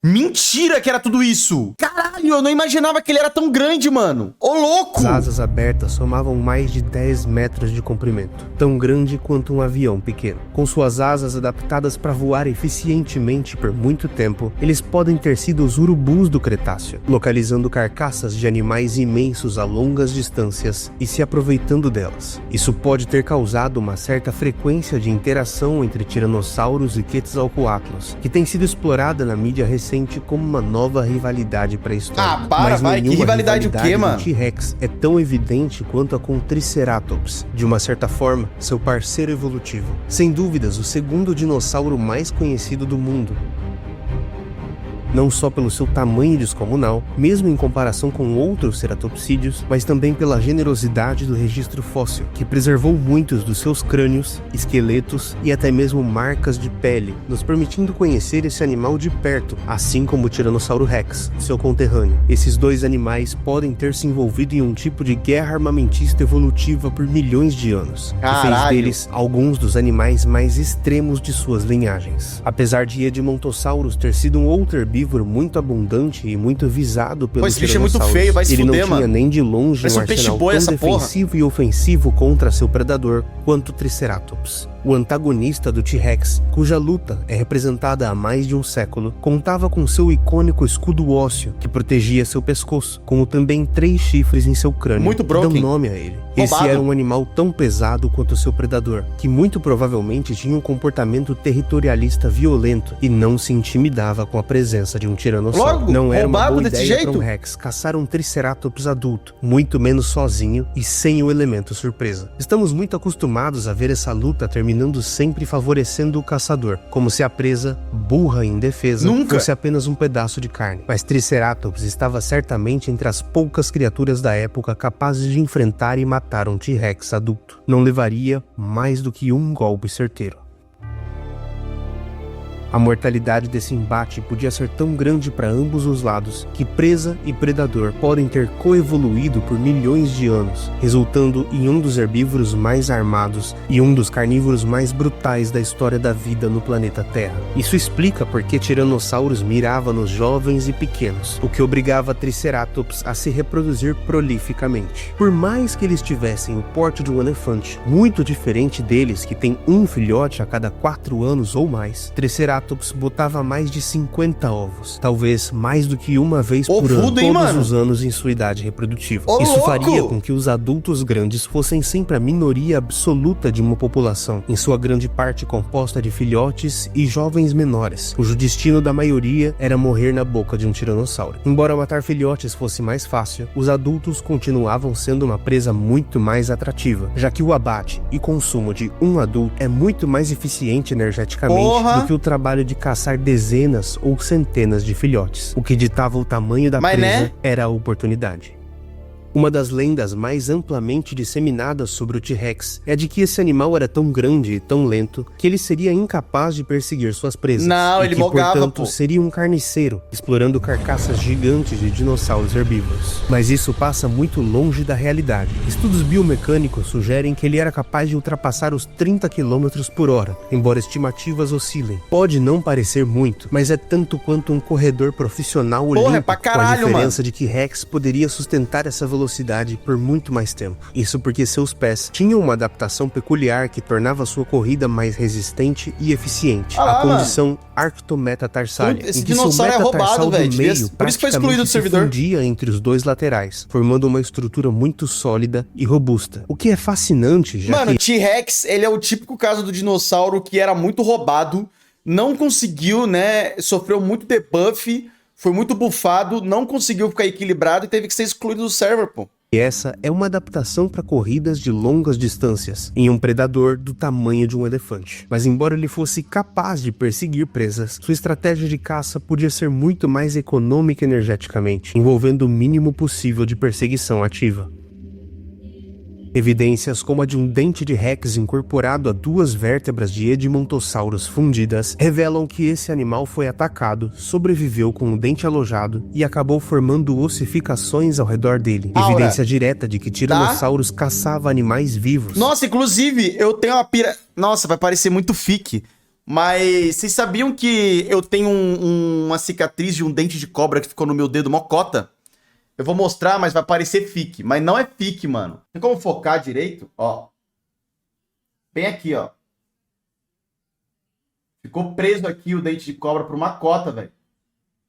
Speaker 1: Mentira que era tudo isso! Caralho, eu não imaginava que ele era tão grande, mano! Ô, louco!
Speaker 2: As asas abertas somavam mais de 10 metros de comprimento, tão grande quanto um avião pequeno. Com suas asas adaptadas para voar eficientemente por muito tempo, eles podem ter sido os urubus do Cretáceo, localizando carcaças de animais imensos a longas distâncias e se aproveitando delas. Isso pode ter causado uma certa frequência de interação entre tiranossauros e Quetzalcoatlus, que tem sido explorada na mídia recente como uma nova rivalidade pré-histórica.
Speaker 1: Vai, que rivalidade o quê, mano?
Speaker 2: T-Rex é tão evidente quanto a com Triceratops, de uma certa forma, seu parceiro evolutivo. Sem dúvidas, o segundo dinossauro mais conhecido do mundo. Não só pelo seu tamanho descomunal, mesmo em comparação com outros ceratopsídeos, mas também pela generosidade do registro fóssil, que preservou muitos dos seus crânios, esqueletos e até mesmo marcas de pele, nos permitindo conhecer esse animal de perto, assim como o Tiranossauro Rex, seu conterrâneo. Esses dois animais podem ter se envolvido em um tipo de guerra armamentista evolutiva por milhões de anos, que fez deles alguns dos animais mais extremos de suas linhagens. Apesar de Edmontosaurus ter sido um outro herbívoro muito abundante e muito visado pelo
Speaker 1: esse bicho é muito feio, vai se
Speaker 2: fuder,
Speaker 1: mano.
Speaker 2: Ele não tinha nem de longe um arsenal tão defensivo e ofensivo contra seu predador quanto o Triceratops. O antagonista do T-Rex, cuja luta é representada há mais de um século, contava com seu icônico escudo ósseo que protegia seu pescoço, como também 3 chifres em seu crânio que dão nome a ele. Esse era um animal tão pesado quanto seu predador, que muito provavelmente tinha um comportamento territorialista violento e não se intimidava com a presença de um tiranossauro. Não era uma boa ideia para um Rex caçar um Triceratops adulto, muito menos sozinho e sem o elemento surpresa. Estamos muito acostumados a ver essa luta terminando sempre favorecendo o caçador, como se a presa, burra e indefesa, fosse apenas um pedaço de carne. Mas Triceratops estava certamente entre as poucas criaturas da época capazes de enfrentar e matar um T-Rex adulto. Não levaria mais do que um golpe certeiro. A mortalidade desse embate podia ser tão grande para ambos os lados que presa e predador podem ter coevoluído por milhões de anos, resultando em um dos herbívoros mais armados e um dos carnívoros mais brutais da história da vida no planeta Terra. Isso explica por que Tiranossauros mirava nos jovens e pequenos, o que obrigava Triceratops a se reproduzir prolificamente. Por mais que eles tivessem o porte de um elefante, muito diferente deles que tem um filhote a cada 4 anos ou mais, Triceratops botava mais de 50 ovos, talvez mais do que uma vez por ano, todos os anos em sua idade reprodutiva. Isso faria com que os adultos grandes fossem sempre a minoria absoluta de uma população, em sua grande parte composta de filhotes e jovens menores, cujo destino da maioria era morrer na boca de um tiranossauro. Embora matar filhotes fosse mais fácil, os adultos continuavam sendo uma presa muito mais atrativa, já que o abate e consumo de um adulto é muito mais eficiente energeticamente do que o trabalho de caçar dezenas ou centenas de filhotes. O que ditava o tamanho da presa era a oportunidade. Uma das lendas mais amplamente disseminadas sobre o T-Rex é de que esse animal era tão grande e tão lento que ele seria incapaz de perseguir suas presas.
Speaker 1: Não, ele mogava,
Speaker 2: portanto, seria um carniceiro, explorando carcaças gigantes de dinossauros herbívoros. Mas isso passa muito longe da realidade. Estudos biomecânicos sugerem que ele era capaz de ultrapassar os 30 km por hora, embora estimativas oscilem. Pode não parecer muito, mas é tanto quanto um corredor profissional olímpico, com a diferença de que Rex poderia sustentar essa velocidade por muito mais tempo. Isso porque seus pés tinham uma adaptação peculiar que tornava sua corrida mais resistente e eficiente. A condição arctometatarsália,
Speaker 1: esse dinossauro é roubado, velho. Por isso foi excluído do servidor.
Speaker 2: Fundia entre os dois laterais, formando uma estrutura muito sólida e robusta. O que é fascinante, já
Speaker 1: que... T-Rex, ele é o típico caso do dinossauro que era muito roubado, não conseguiu, né, sofreu muito debuff, foi muito bufado, não conseguiu ficar equilibrado e teve que ser excluído do server, pô.
Speaker 2: E essa é uma adaptação para corridas de longas distâncias, em um predador do tamanho de um elefante. Mas embora ele fosse capaz de perseguir presas, sua estratégia de caça podia ser muito mais econômica energeticamente, envolvendo o mínimo possível de perseguição ativa. Evidências como a de um dente de Rex incorporado a 2 vértebras de Edmontosaurus fundidas revelam que esse animal foi atacado, sobreviveu com o dente alojado e acabou formando ossificações ao redor dele. Evidência direta de que Tiranossauros caçava animais vivos.
Speaker 1: Nossa, inclusive, eu tenho uma pira... Nossa, vai parecer muito fique, mas vocês sabiam que eu tenho uma cicatriz de um dente de cobra que ficou no meu dedo mocota? Eu vou mostrar, mas vai parecer fique. Mas não é fique, mano. Tem como focar direito? Ó. Bem aqui, ó. Ficou preso aqui o dente de cobra por uma cota, velho.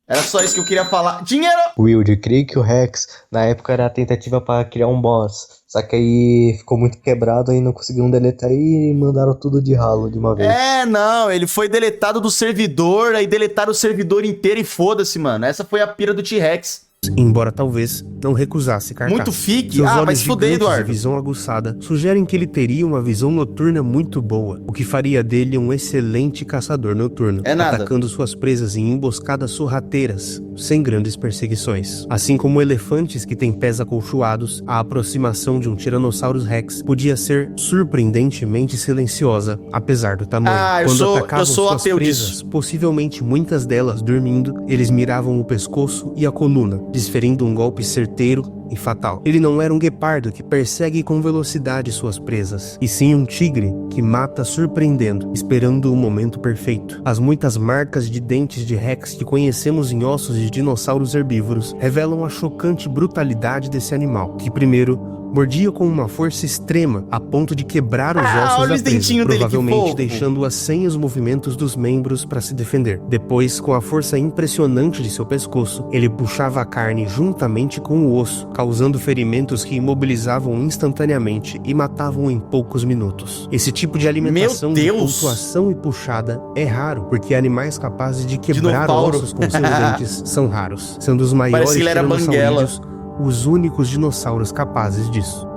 Speaker 1: Era só isso que eu queria falar. Dinheiro!
Speaker 5: Wilde, creio que o Rex, na época, era a tentativa para criar um boss. Só que aí ficou muito quebrado, aí não conseguiram deletar e mandaram tudo de ralo de uma vez.
Speaker 1: É, não. Ele foi deletado do servidor, aí deletaram o servidor inteiro e foda-se, mano. Essa foi a pira do T-Rex.
Speaker 2: Embora talvez não recusasse carcaça.
Speaker 1: Muito fique?
Speaker 2: Seus olhos
Speaker 1: mas fudei, Eduardo.
Speaker 2: E visão aguçada sugerem que ele teria uma visão noturna muito boa, o que faria dele um excelente caçador noturno, atacando suas presas em emboscadas sorrateiras, sem grandes perseguições. Assim como elefantes que têm pés acolchoados, a aproximação de um Tyrannosaurus Rex podia ser surpreendentemente silenciosa, apesar do tamanho. Quando atacavam suas presas, possivelmente muitas delas dormindo, eles miravam o pescoço e a coluna, desferindo um golpe certeiro e fatal. Ele não era um guepardo que persegue com velocidade suas presas, e sim um tigre que mata surpreendendo, esperando o momento perfeito. As muitas marcas de dentes de Rex que conhecemos em ossos de dinossauros herbívoros revelam a chocante brutalidade desse animal, que primeiro mordia com uma força extrema, a ponto de quebrar os ossos da presa, provavelmente deixando-a sem os movimentos dos membros para se defender. Depois, com a força impressionante de seu pescoço, ele puxava a carne juntamente com o osso, causando ferimentos que imobilizavam instantaneamente e matavam em poucos minutos. Esse tipo de alimentação de pontuação e puxada é raro, porque animais capazes de quebrar ossos com seus dentes são raros, sendo os maiores tiranossaurídeos os únicos dinossauros capazes disso.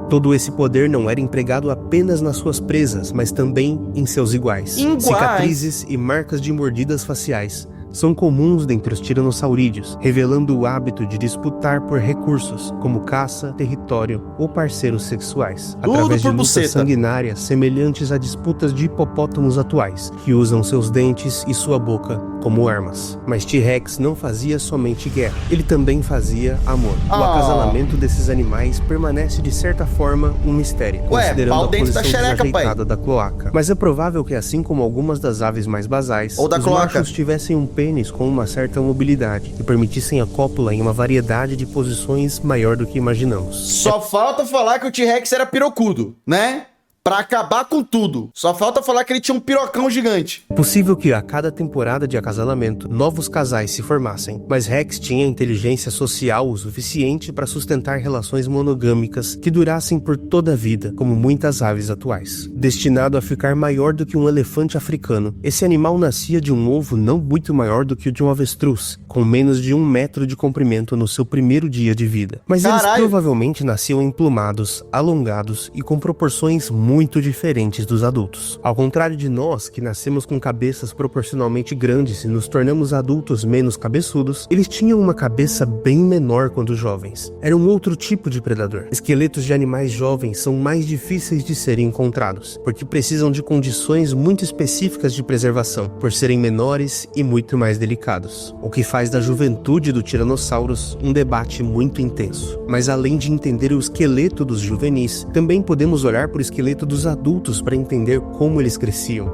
Speaker 2: Todo esse poder não era empregado apenas nas suas presas, mas também em seus iguais. Cicatrizes e marcas de mordidas faciais são comuns dentre os tiranossaurídeos, revelando o hábito de disputar por recursos, como caça, território ou parceiros sexuais, através de lutas sanguinárias semelhantes a disputas de hipopótamos atuais, que usam seus dentes e sua boca como armas. Mas T-Rex não fazia somente guerra, ele também fazia amor. O acasalamento desses animais permanece de certa forma um mistério, considerando a posição desajeitada da cloaca. Mas é provável que, assim como algumas das aves mais basais, os machos tivessem um pênis com uma certa mobilidade e permitissem a cópula em uma variedade de posições maior do que imaginamos.
Speaker 1: Só falta falar que o T-Rex era pirocudo, né? Pra acabar com tudo. Só falta falar que ele tinha um pirocão gigante.
Speaker 2: É possível que a cada temporada de acasalamento, novos casais se formassem, mas Rex tinha inteligência social o suficiente para sustentar relações monogâmicas que durassem por toda a vida, como muitas aves atuais. Destinado a ficar maior do que um elefante africano, esse animal nascia de um ovo não muito maior do que o de um avestruz, com menos de 1 metro de comprimento no seu primeiro dia de vida. Mas eles provavelmente nasciam emplumados, alongados e com proporções muito diferentes dos adultos. Ao contrário de nós, que nascemos com cabeças proporcionalmente grandes e nos tornamos adultos menos cabeçudos, eles tinham uma cabeça bem menor quando jovens. Era um outro tipo de predador. Esqueletos de animais jovens são mais difíceis de serem encontrados, porque precisam de condições muito específicas de preservação, por serem menores e muito mais delicados, o que faz da juventude do Tyrannosaurus um debate muito intenso. Mas além de entender o esqueleto dos juvenis, também podemos olhar para o esqueleto dos adultos para entender como eles cresciam.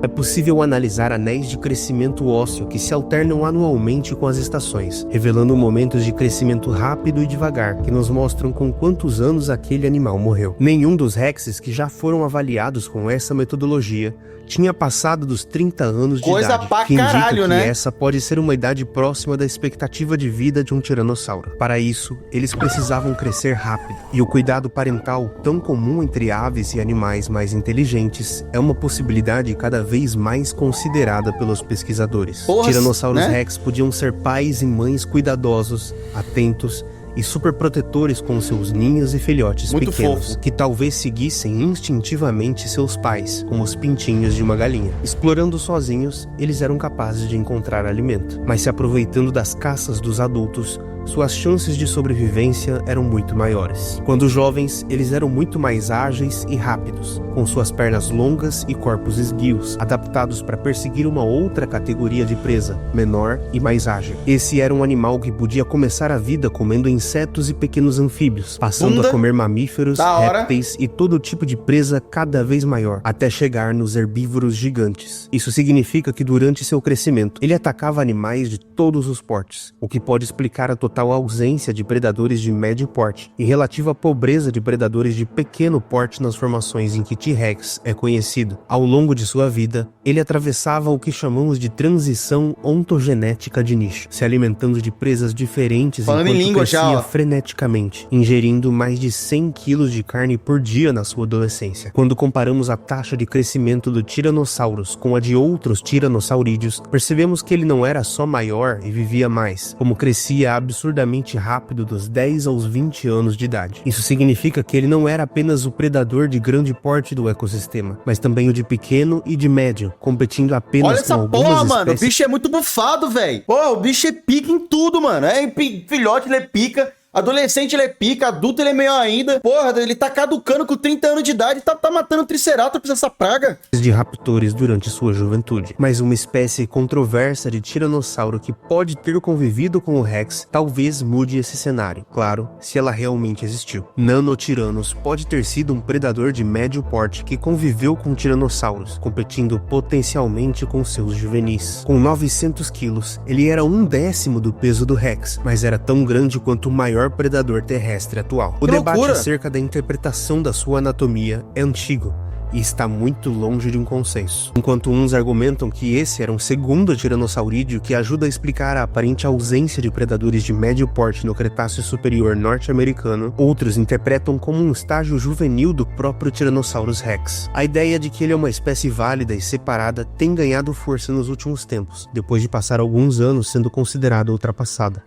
Speaker 2: É possível analisar anéis de crescimento ósseo que se alternam anualmente com as estações, revelando momentos de crescimento rápido e devagar que nos mostram com quantos anos aquele animal morreu. Nenhum dos Rexes que já foram avaliados com essa metodologia tinha passado dos 30 anos de idade,
Speaker 1: pra
Speaker 2: que
Speaker 1: caralho,
Speaker 2: indica
Speaker 1: né?
Speaker 2: que essa pode ser uma idade próxima da expectativa de vida de um tiranossauro. Para isso, eles precisavam crescer rápido, e o cuidado parental, tão comum entre aves e animais mais inteligentes, é uma possibilidade cada vez vez mais considerada pelos pesquisadores.
Speaker 1: Porra,
Speaker 2: Tiranossauros
Speaker 1: né?
Speaker 2: Rex podiam ser pais e mães cuidadosos, atentos e superprotetores com seus ninhos e filhotes
Speaker 1: muito
Speaker 2: pequenos,
Speaker 1: fofo,
Speaker 2: que talvez seguissem instintivamente seus pais, como os pintinhos de uma galinha. Explorando sozinhos, eles eram capazes de encontrar alimento, mas se aproveitando das caças dos adultos, suas chances de sobrevivência eram muito maiores. Quando jovens, eles eram muito mais ágeis e rápidos, com suas pernas longas e corpos esguios, adaptados para perseguir uma outra categoria de presa, menor e mais ágil. Esse era um animal que podia começar a vida comendo insetos e pequenos anfíbios, passando a comer mamíferos, répteis e todo tipo de presa cada vez maior, até chegar nos herbívoros gigantes. Isso significa que durante seu crescimento, ele atacava animais de todos os portes, o que pode explicar a total ausência de predadores de médio porte e relativa pobreza de predadores de pequeno porte nas formações em que T-Rex é conhecido. Ao longo de sua vida, ele atravessava o que chamamos de transição ontogenética de nicho, se alimentando de presas diferentes enquanto crescia freneticamente, ingerindo mais de 100 quilos de carne por dia na sua adolescência. Quando comparamos a taxa de crescimento do Tyrannosaurus com a de outros tiranossaurídeos, percebemos que ele não era só maior e vivia mais, como crescia absurdamente rápido dos 10 aos 20 anos de idade. Isso significa que ele não era apenas o predador de grande porte do ecossistema, mas também o de pequeno e de médio, competindo apenas com algumas espécies. Olha essa porra,
Speaker 1: mano, o bicho é muito bufado, velho. Pô, o bicho é pica em tudo, mano. É filhote, ele é pica. Adolescente ele é pica, adulto ele é melhor ainda. Porra, ele tá caducando com 30 anos de idade e tá matando Triceratops, essa praga.
Speaker 2: De raptores durante sua juventude. Mas uma espécie controversa de tiranossauro que pode ter convivido com o Rex talvez mude esse cenário. Claro, se ela realmente existiu. Nanotyrannos pode ter sido um predador de médio porte que conviveu com tiranossauros, competindo potencialmente com seus juvenis. Com 900 quilos, ele era 1/10 do peso do Rex, mas era tão grande quanto o maior predador terrestre atual. O debate acerca da interpretação da sua anatomia é antigo e está muito longe de um consenso. Enquanto uns argumentam que esse era um segundo tiranossaurídeo que ajuda a explicar a aparente ausência de predadores de médio porte no Cretáceo Superior norte-americano, outros interpretam como um estágio juvenil do próprio Tyrannosaurus Rex. A ideia de que ele é uma espécie válida e separada tem ganhado força nos últimos tempos, depois de passar alguns anos sendo considerada ultrapassada.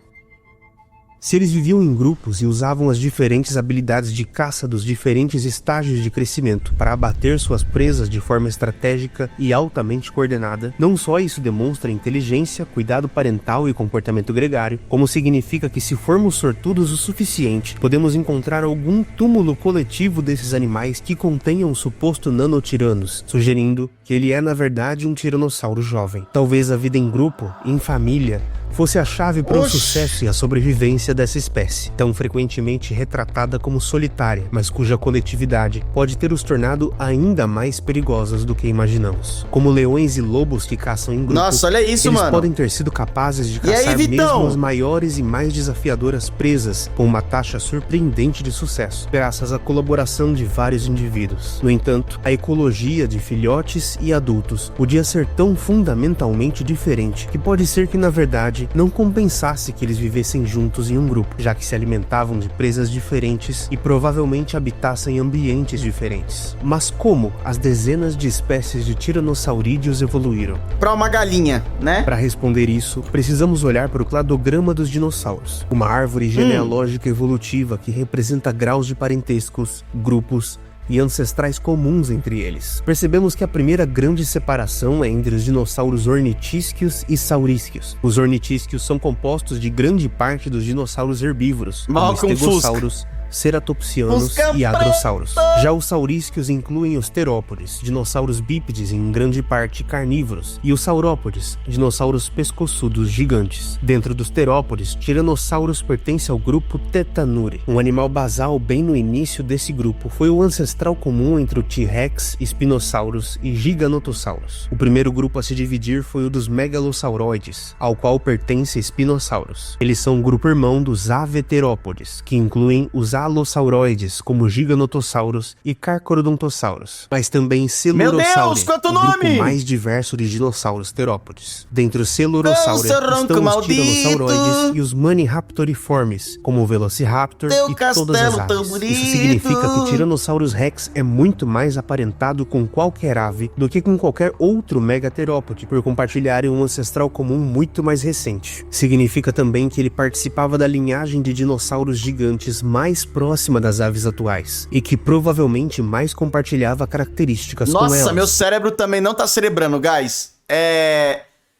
Speaker 2: Se eles viviam em grupos e usavam as diferentes habilidades de caça dos diferentes estágios de crescimento para abater suas presas de forma estratégica e altamente coordenada, não só isso demonstra inteligência, cuidado parental e comportamento gregário, como significa que se formos sortudos o suficiente, podemos encontrar algum túmulo coletivo desses animais que contenha um suposto nanotyrannos, sugerindo que ele é na verdade um tiranossauro jovem. Talvez a vida em grupo, em família, fosse a chave para o sucesso e a sobrevivência dessa espécie, tão frequentemente retratada como solitária, mas cuja coletividade pode ter os tornado ainda mais perigosos do que imaginamos. Como leões e lobos que caçam em grupo,
Speaker 1: nossa, olha isso,
Speaker 2: eles
Speaker 1: mano,
Speaker 2: podem ter sido capazes de caçar mesmo as maiores e mais desafiadoras presas, com uma taxa surpreendente de sucesso, graças à colaboração de vários indivíduos. No entanto, a ecologia de filhotes e adultos podia ser tão fundamentalmente diferente que pode ser que, na verdade, não compensasse que eles vivessem juntos em um grupo, já que se alimentavam de presas diferentes e provavelmente habitassem em ambientes diferentes. Mas como as dezenas de espécies de tiranossaurídeos evoluíram?
Speaker 1: Para uma galinha, né?
Speaker 2: Para responder isso, precisamos olhar para o cladograma dos dinossauros, uma árvore genealógica evolutiva que representa graus de parentescos, grupos e ancestrais comuns entre eles. Percebemos que a primeira grande separação é entre os dinossauros ornitísquios e saurísquios. Os ornitísquios são compostos de grande parte dos dinossauros herbívoros, como estegossauros, ceratopsianos e hadrossauros. Já os saurísquios incluem os terópodes, dinossauros bípedes em grande parte carnívoros, e os saurópodes, dinossauros pescoçudos gigantes. Dentro dos terópodes, Tyrannosaurus pertence ao grupo Tetanurae. Um animal basal bem no início desse grupo foi o ancestral comum entre o T-Rex, Spinosaurus e Giganotosaurus. O primeiro grupo a se dividir foi o dos megalosauroides, ao qual pertence Spinosaurus. Eles são um grupo irmão dos aveterópodes, que incluem os alosauroides, como Giganotossauros e Carcharodontossauros, mas também Coelurosauridae,
Speaker 1: Meu Deus, quanto
Speaker 2: o
Speaker 1: nome!
Speaker 2: grupo mais diverso de dinossauros terópodes. Dentre os Coelurosauridae estão os
Speaker 1: maldito!
Speaker 2: Tiranosauroides e os Maniraptoriformes, como o Velociraptor
Speaker 1: Teu
Speaker 2: e todas as
Speaker 1: castelo tão
Speaker 2: aves.
Speaker 1: bonito!
Speaker 2: Isso significa que Tyrannosaurus Rex é muito mais aparentado com qualquer ave do que com qualquer outro megaterópode, por compartilharem um ancestral comum muito mais recente. Significa também que ele participava da linhagem de dinossauros gigantes mais próxima das aves atuais, e que provavelmente mais compartilhava características com elas.
Speaker 1: Nossa, meu cérebro também não tá cerebrando, guys.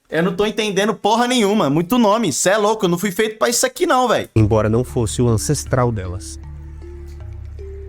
Speaker 1: Eu não tô entendendo porra nenhuma. Muito nome, cê é louco, eu não fui feito pra isso aqui não, velho.
Speaker 2: Embora não fosse o ancestral delas.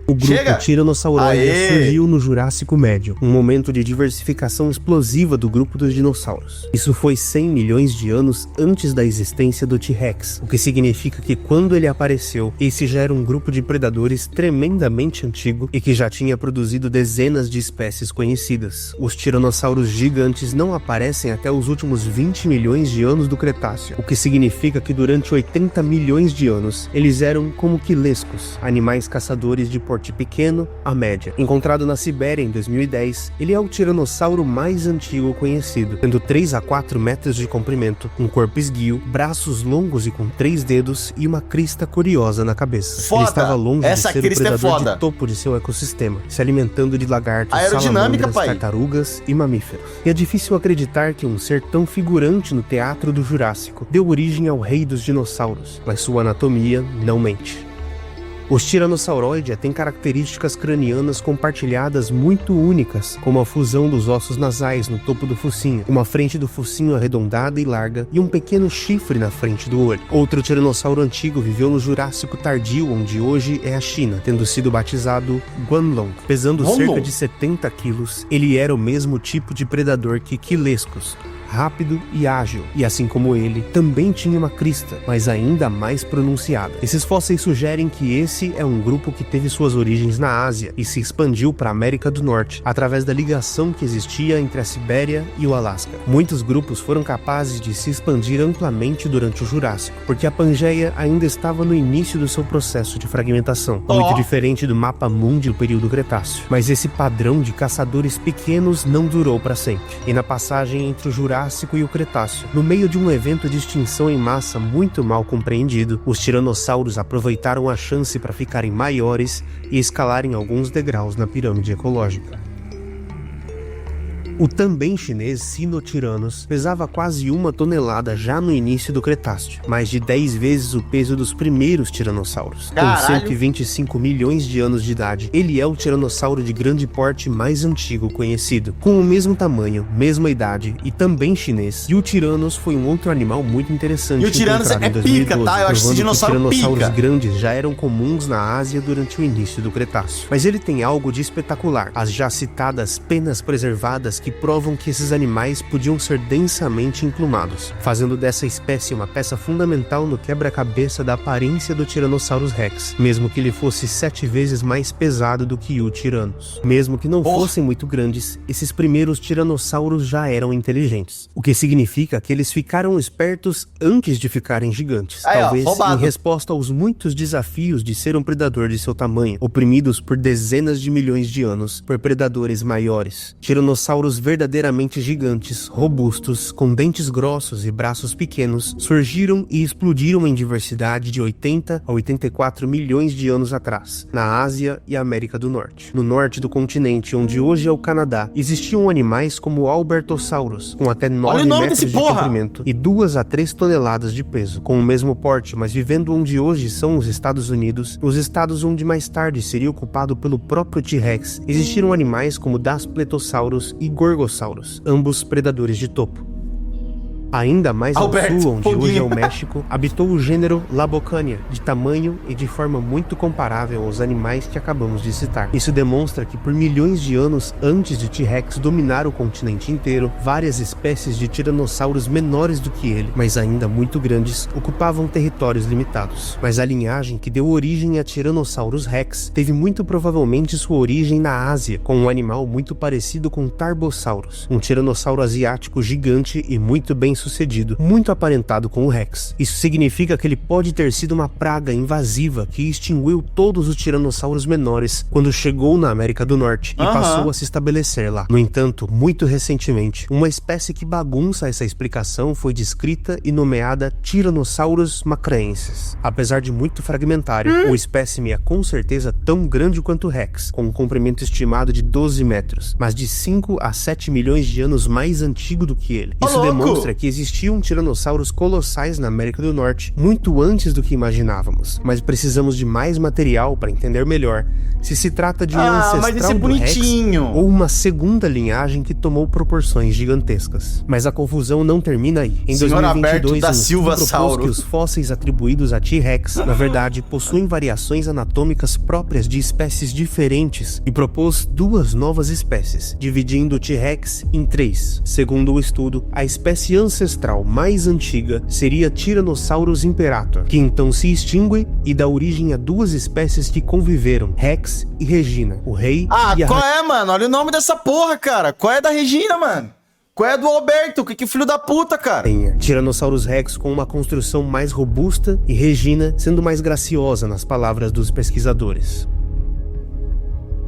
Speaker 2: O grupo Tyrannosauroides surgiu no Jurássico Médio, um momento de diversificação explosiva do grupo dos dinossauros. Isso foi 100 milhões de anos antes da existência do T-Rex, o que significa que quando ele apareceu, esse já era um grupo de predadores tremendamente antigo e que já tinha produzido dezenas de espécies conhecidas. Os tiranossauros gigantes não aparecem até os últimos 20 milhões de anos do Cretáceo, o que significa que durante 80 milhões de anos, eles eram como quilescos, animais caçadores de porte pequeno a média. Encontrado na Sibéria em 2010, ele é o tiranossauro mais antigo conhecido, tendo 3 a 4 metros de comprimento, um corpo esguio, braços longos e com 3 dedos e uma crista curiosa na cabeça.
Speaker 1: Foda.
Speaker 2: Ele estava longe de ser o predador
Speaker 1: de
Speaker 2: topo de seu ecossistema, se alimentando de lagartos,
Speaker 1: aerodinâmica,
Speaker 2: salamandras, tartarugas e mamíferos. E é difícil acreditar que um ser tão figurante no teatro do Jurássico deu origem ao rei dos dinossauros, mas sua anatomia não mente. Os Tyrannosauroides têm características cranianas compartilhadas muito únicas, como a fusão dos ossos nasais no topo do focinho, uma frente do focinho arredondada e larga e um pequeno chifre na frente do olho. Outro tiranossauro antigo viveu no Jurássico Tardio, onde hoje é a China, tendo sido batizado Guanlong. Pesando cerca de 70 quilos, ele era o mesmo tipo de predador que quilescos, rápido e ágil, e assim como ele, também tinha uma crista, mas ainda mais pronunciada. Esses fósseis sugerem que esse é um grupo que teve suas origens na Ásia e se expandiu para a América do Norte, através da ligação que existia entre a Sibéria e o Alasca. Muitos grupos foram capazes de se expandir amplamente durante o Jurássico, porque a Pangeia ainda estava no início do seu processo de fragmentação, muito diferente do mapa mundi do período Cretáceo. Mas esse padrão de caçadores pequenos não durou para sempre, e na passagem entre o Jurássico e o Cretáceo, no meio de um evento de extinção em massa muito mal compreendido, os tiranossauros aproveitaram a chance para ficarem maiores e escalarem alguns degraus na pirâmide ecológica. O também chinês Sinotyrannus pesava quase 1 tonelada já no início do Cretáceo, mais de 10 vezes o peso dos primeiros tiranossauros.
Speaker 1: Caralho.
Speaker 2: Com 125 milhões de anos de idade, ele é o tiranossauro de grande porte mais antigo conhecido. Com o mesmo tamanho, mesma idade e também chinês, e o Tyrannus foi um outro animal muito interessante.
Speaker 1: E o Tyrannus é pica, tá? Eu acho esse dinossauro
Speaker 2: tiranossauros
Speaker 1: pica.
Speaker 2: grandes já eram comuns na Ásia durante o início do Cretáceo. Mas ele tem algo de espetacular, as já citadas penas preservadas que provam que esses animais podiam ser densamente emplumados, fazendo dessa espécie uma peça fundamental no quebra-cabeça da aparência do Tyrannosaurus Rex, mesmo que ele fosse 7 vezes mais pesado do que o Tyrannus. Mesmo que não fossem muito grandes, esses primeiros tiranossauros já eram inteligentes, o que significa que eles ficaram espertos antes de ficarem gigantes, talvez em resposta aos muitos desafios de ser um predador de seu tamanho, oprimidos por dezenas de milhões de anos por predadores maiores. Tiranossauros verdadeiramente gigantes, robustos, com dentes grossos e braços pequenos, surgiram e explodiram em diversidade de 80 a 84 milhões de anos atrás, na Ásia e América do Norte. No norte do continente, onde hoje é o Canadá, existiam animais como o Albertosaurus, com até 9 metros de comprimento e 2 a 3 toneladas de peso, com o mesmo porte, mas vivendo onde hoje são os Estados Unidos, os estados onde mais tarde seria ocupado pelo próprio T-Rex, existiram animais como Daspletosaurus e Gorgosaurus, ambos predadores de topo. Ainda mais ao sul, onde hoje é o México, habitou o gênero Labocania, de tamanho e de forma muito comparável aos animais que acabamos de citar. Isso demonstra que por milhões de anos antes de T-Rex dominar o continente inteiro, várias espécies de tiranossauros menores do que ele, mas ainda muito grandes, ocupavam territórios limitados. Mas a linhagem que deu origem a Tyrannosaurus Rex teve muito provavelmente sua origem na Ásia, com um animal muito parecido com Tarbosaurus, um tiranossauro asiático gigante e muito bem bem-sucedido, muito aparentado com o Rex. Isso significa que ele pode ter sido uma praga invasiva que extinguiu todos os tiranossauros menores quando chegou na América do Norte e passou a se estabelecer lá. No entanto, muito recentemente, uma espécie que bagunça essa explicação foi descrita e nomeada Tyrannosaurus macraensis. Apesar de muito fragmentário, o espécime é com certeza tão grande quanto o Rex, com um comprimento estimado de 12 metros, mas de 5 a 7 milhões de anos mais antigo do que ele. Isso demonstra que existiam tiranossauros colossais na América do Norte muito antes do que imaginávamos, mas precisamos de mais material para entender melhor se se trata de um ancestral do Rex ou uma segunda linhagem que tomou proporções gigantescas. Mas a confusão não termina aí. Em 2022, um estudo propôs que os fósseis atribuídos a T-Rex, na verdade, possuem variações anatômicas próprias de espécies diferentes e propôs 2 novas espécies, dividindo o T-Rex em 3. Segundo o estudo, a espécie ancestral mais antiga seria Tyrannosaurus imperator, que então se extingue e dá origem a 2 espécies que conviveram, Rex e Regina, o rei e a
Speaker 1: qual é, mano? Olha o nome dessa porra, cara. Qual é da Regina, mano? Qual é do Alberto? Que filho da puta, cara?
Speaker 2: Tyrannosaurus Rex com uma construção mais robusta e Regina sendo mais graciosa nas palavras dos pesquisadores.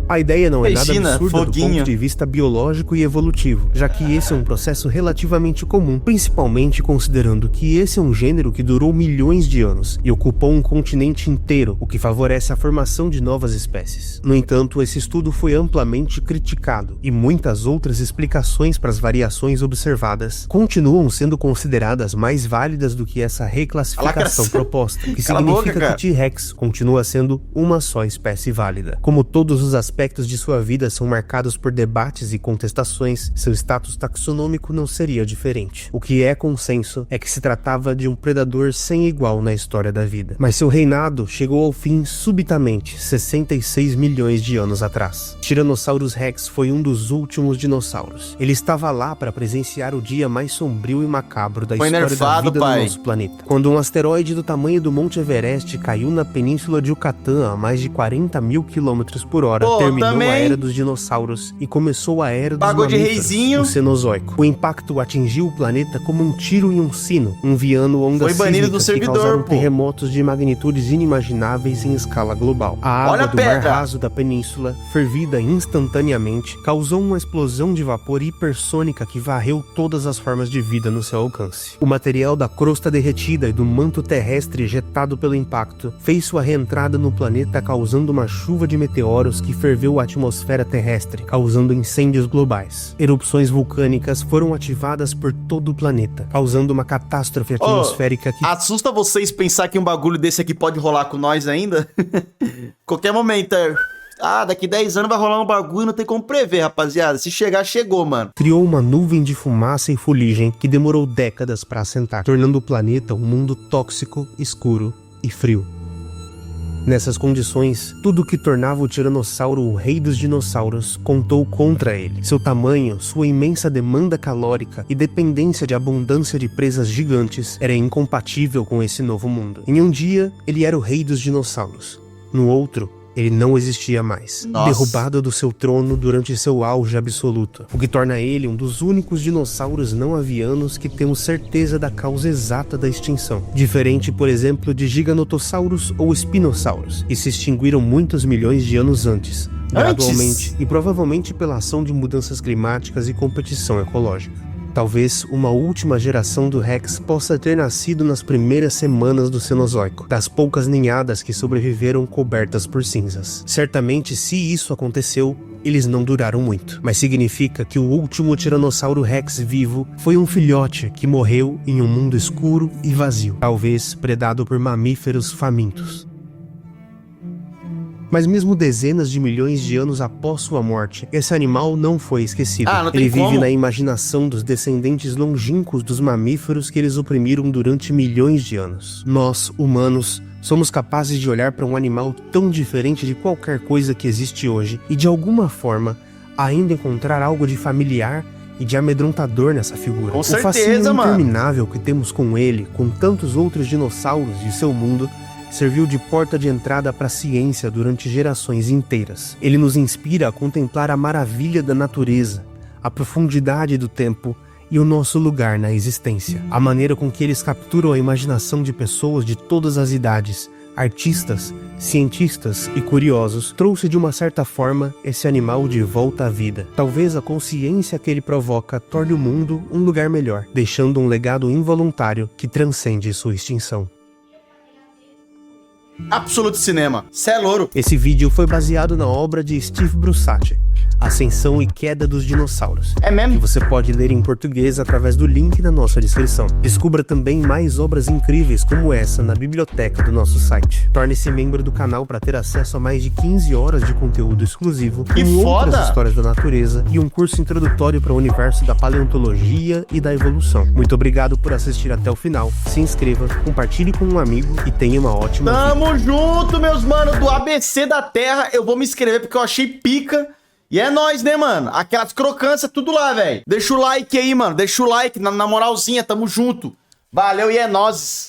Speaker 2: A ideia não é nada absurda do ponto de vista biológico e evolutivo, já que esse é um processo relativamente comum, principalmente considerando que esse é um gênero que durou milhões de anos e ocupou um continente inteiro, o que favorece a formação de novas espécies. No entanto, esse estudo foi amplamente criticado e muitas outras explicações para as variações observadas continuam sendo consideradas mais válidas do que essa reclassificação proposta, que significa que T-Rex continua sendo uma só espécie válida. Como todos os aspectos de sua vida são marcados por debates e contestações, seu status taxonômico não seria diferente. O que é consenso é que se tratava de um predador sem igual na história da vida. Mas seu reinado chegou ao fim subitamente, 66 milhões de anos atrás. Tyrannosaurus Rex foi um dos últimos dinossauros. Ele estava lá para presenciar o dia mais sombrio e macabro da história da vida do nosso planeta. Quando um asteroide do tamanho do Monte Everest caiu na península de Yucatán a mais de 40 mil km por hora, terminou a era dos dinossauros e começou a era dos mamíferos, o Cenozoico. O impacto atingiu o planeta como um tiro em um sino, enviando ondas sísmicas que causaram terremotos de magnitudes inimagináveis em escala global. A água do mar raso da península, fervida instantaneamente, causou uma explosão de vapor hipersônica que varreu todas as formas de vida no seu alcance. O material da crosta derretida e do manto terrestre ejetado pelo impacto fez sua reentrada no planeta, causando uma chuva de meteoros que ferveu a atmosfera terrestre, causando incêndios globais. Erupções vulcânicas foram ativadas por todo o planeta, causando uma catástrofe atmosférica que...
Speaker 1: Assusta vocês pensar que um bagulho desse aqui pode rolar com nós ainda? Qualquer momento, daqui 10 anos vai rolar um bagulho e não tem como prever, rapaziada. Se chegar, chegou, mano.
Speaker 2: Criou uma nuvem de fumaça e fuligem que demorou décadas para assentar, tornando o planeta um mundo tóxico, escuro e frio. Nessas condições, tudo que tornava o tiranossauro o rei dos dinossauros contou contra ele. Seu tamanho, sua imensa demanda calórica e dependência de abundância de presas gigantes era incompatível com esse novo mundo. Em um dia, ele era o rei dos dinossauros. No outro, ele não existia mais, derrubado do seu trono durante seu auge absoluto, o que torna ele um dos únicos dinossauros não avianos que temos certeza da causa exata da extinção, diferente, por exemplo, de Giganotosaurus ou Spinosaurus, que se extinguiram muitos milhões de anos antes, gradualmente e provavelmente pela ação de mudanças climáticas e competição ecológica. Talvez uma última geração do Rex possa ter nascido nas primeiras semanas do Cenozoico, das poucas ninhadas que sobreviveram cobertas por cinzas. Certamente, se isso aconteceu, eles não duraram muito, mas significa que o último Tiranossauro Rex vivo foi um filhote que morreu em um mundo escuro e vazio, talvez predado por mamíferos famintos. Mas mesmo dezenas de milhões de anos após sua morte, esse animal não foi esquecido. Ele vive na imaginação dos descendentes longínquos dos mamíferos que eles oprimiram durante milhões de anos. Nós, humanos, somos capazes de olhar para um animal tão diferente de qualquer coisa que existe hoje e, de alguma forma, ainda encontrar algo de familiar e de amedrontador nessa figura.
Speaker 1: Com certeza,
Speaker 2: o fascínio interminável que temos com ele, com tantos outros dinossauros de seu mundo, serviu de porta de entrada para a ciência durante gerações inteiras. Ele nos inspira a contemplar a maravilha da natureza, a profundidade do tempo e o nosso lugar na existência. A maneira com que eles capturam a imaginação de pessoas de todas as idades, artistas, cientistas e curiosos, trouxe de uma certa forma esse animal de volta à vida. Talvez a consciência que ele provoca torne o mundo um lugar melhor, deixando um legado involuntário que transcende sua extinção.
Speaker 1: Absolute Cinema. Cê é louro.
Speaker 2: Esse vídeo foi baseado na obra de Steve Brusatte, Ascensão e Queda dos Dinossauros.
Speaker 1: É mesmo?
Speaker 2: Que você pode ler em português através do link na nossa descrição. Descubra também mais obras incríveis como essa na biblioteca do nosso site. Torne-se membro do canal para ter acesso a mais de 15 horas de conteúdo exclusivo,
Speaker 1: Que
Speaker 2: com
Speaker 1: foda!
Speaker 2: outras histórias da natureza e um curso introdutório para o universo da paleontologia e da evolução. Muito obrigado por assistir até o final. Se inscreva, compartilhe com um amigo e tenha uma ótima vida.
Speaker 1: Tamo junto, meus manos do ABC da Terra. Eu vou me inscrever porque eu achei pica. E é nóis, né, mano? Aquelas crocâncias, tudo lá, velho. Deixa o like aí, mano. Deixa o like na moralzinha. Tamo junto. Valeu e é nóis.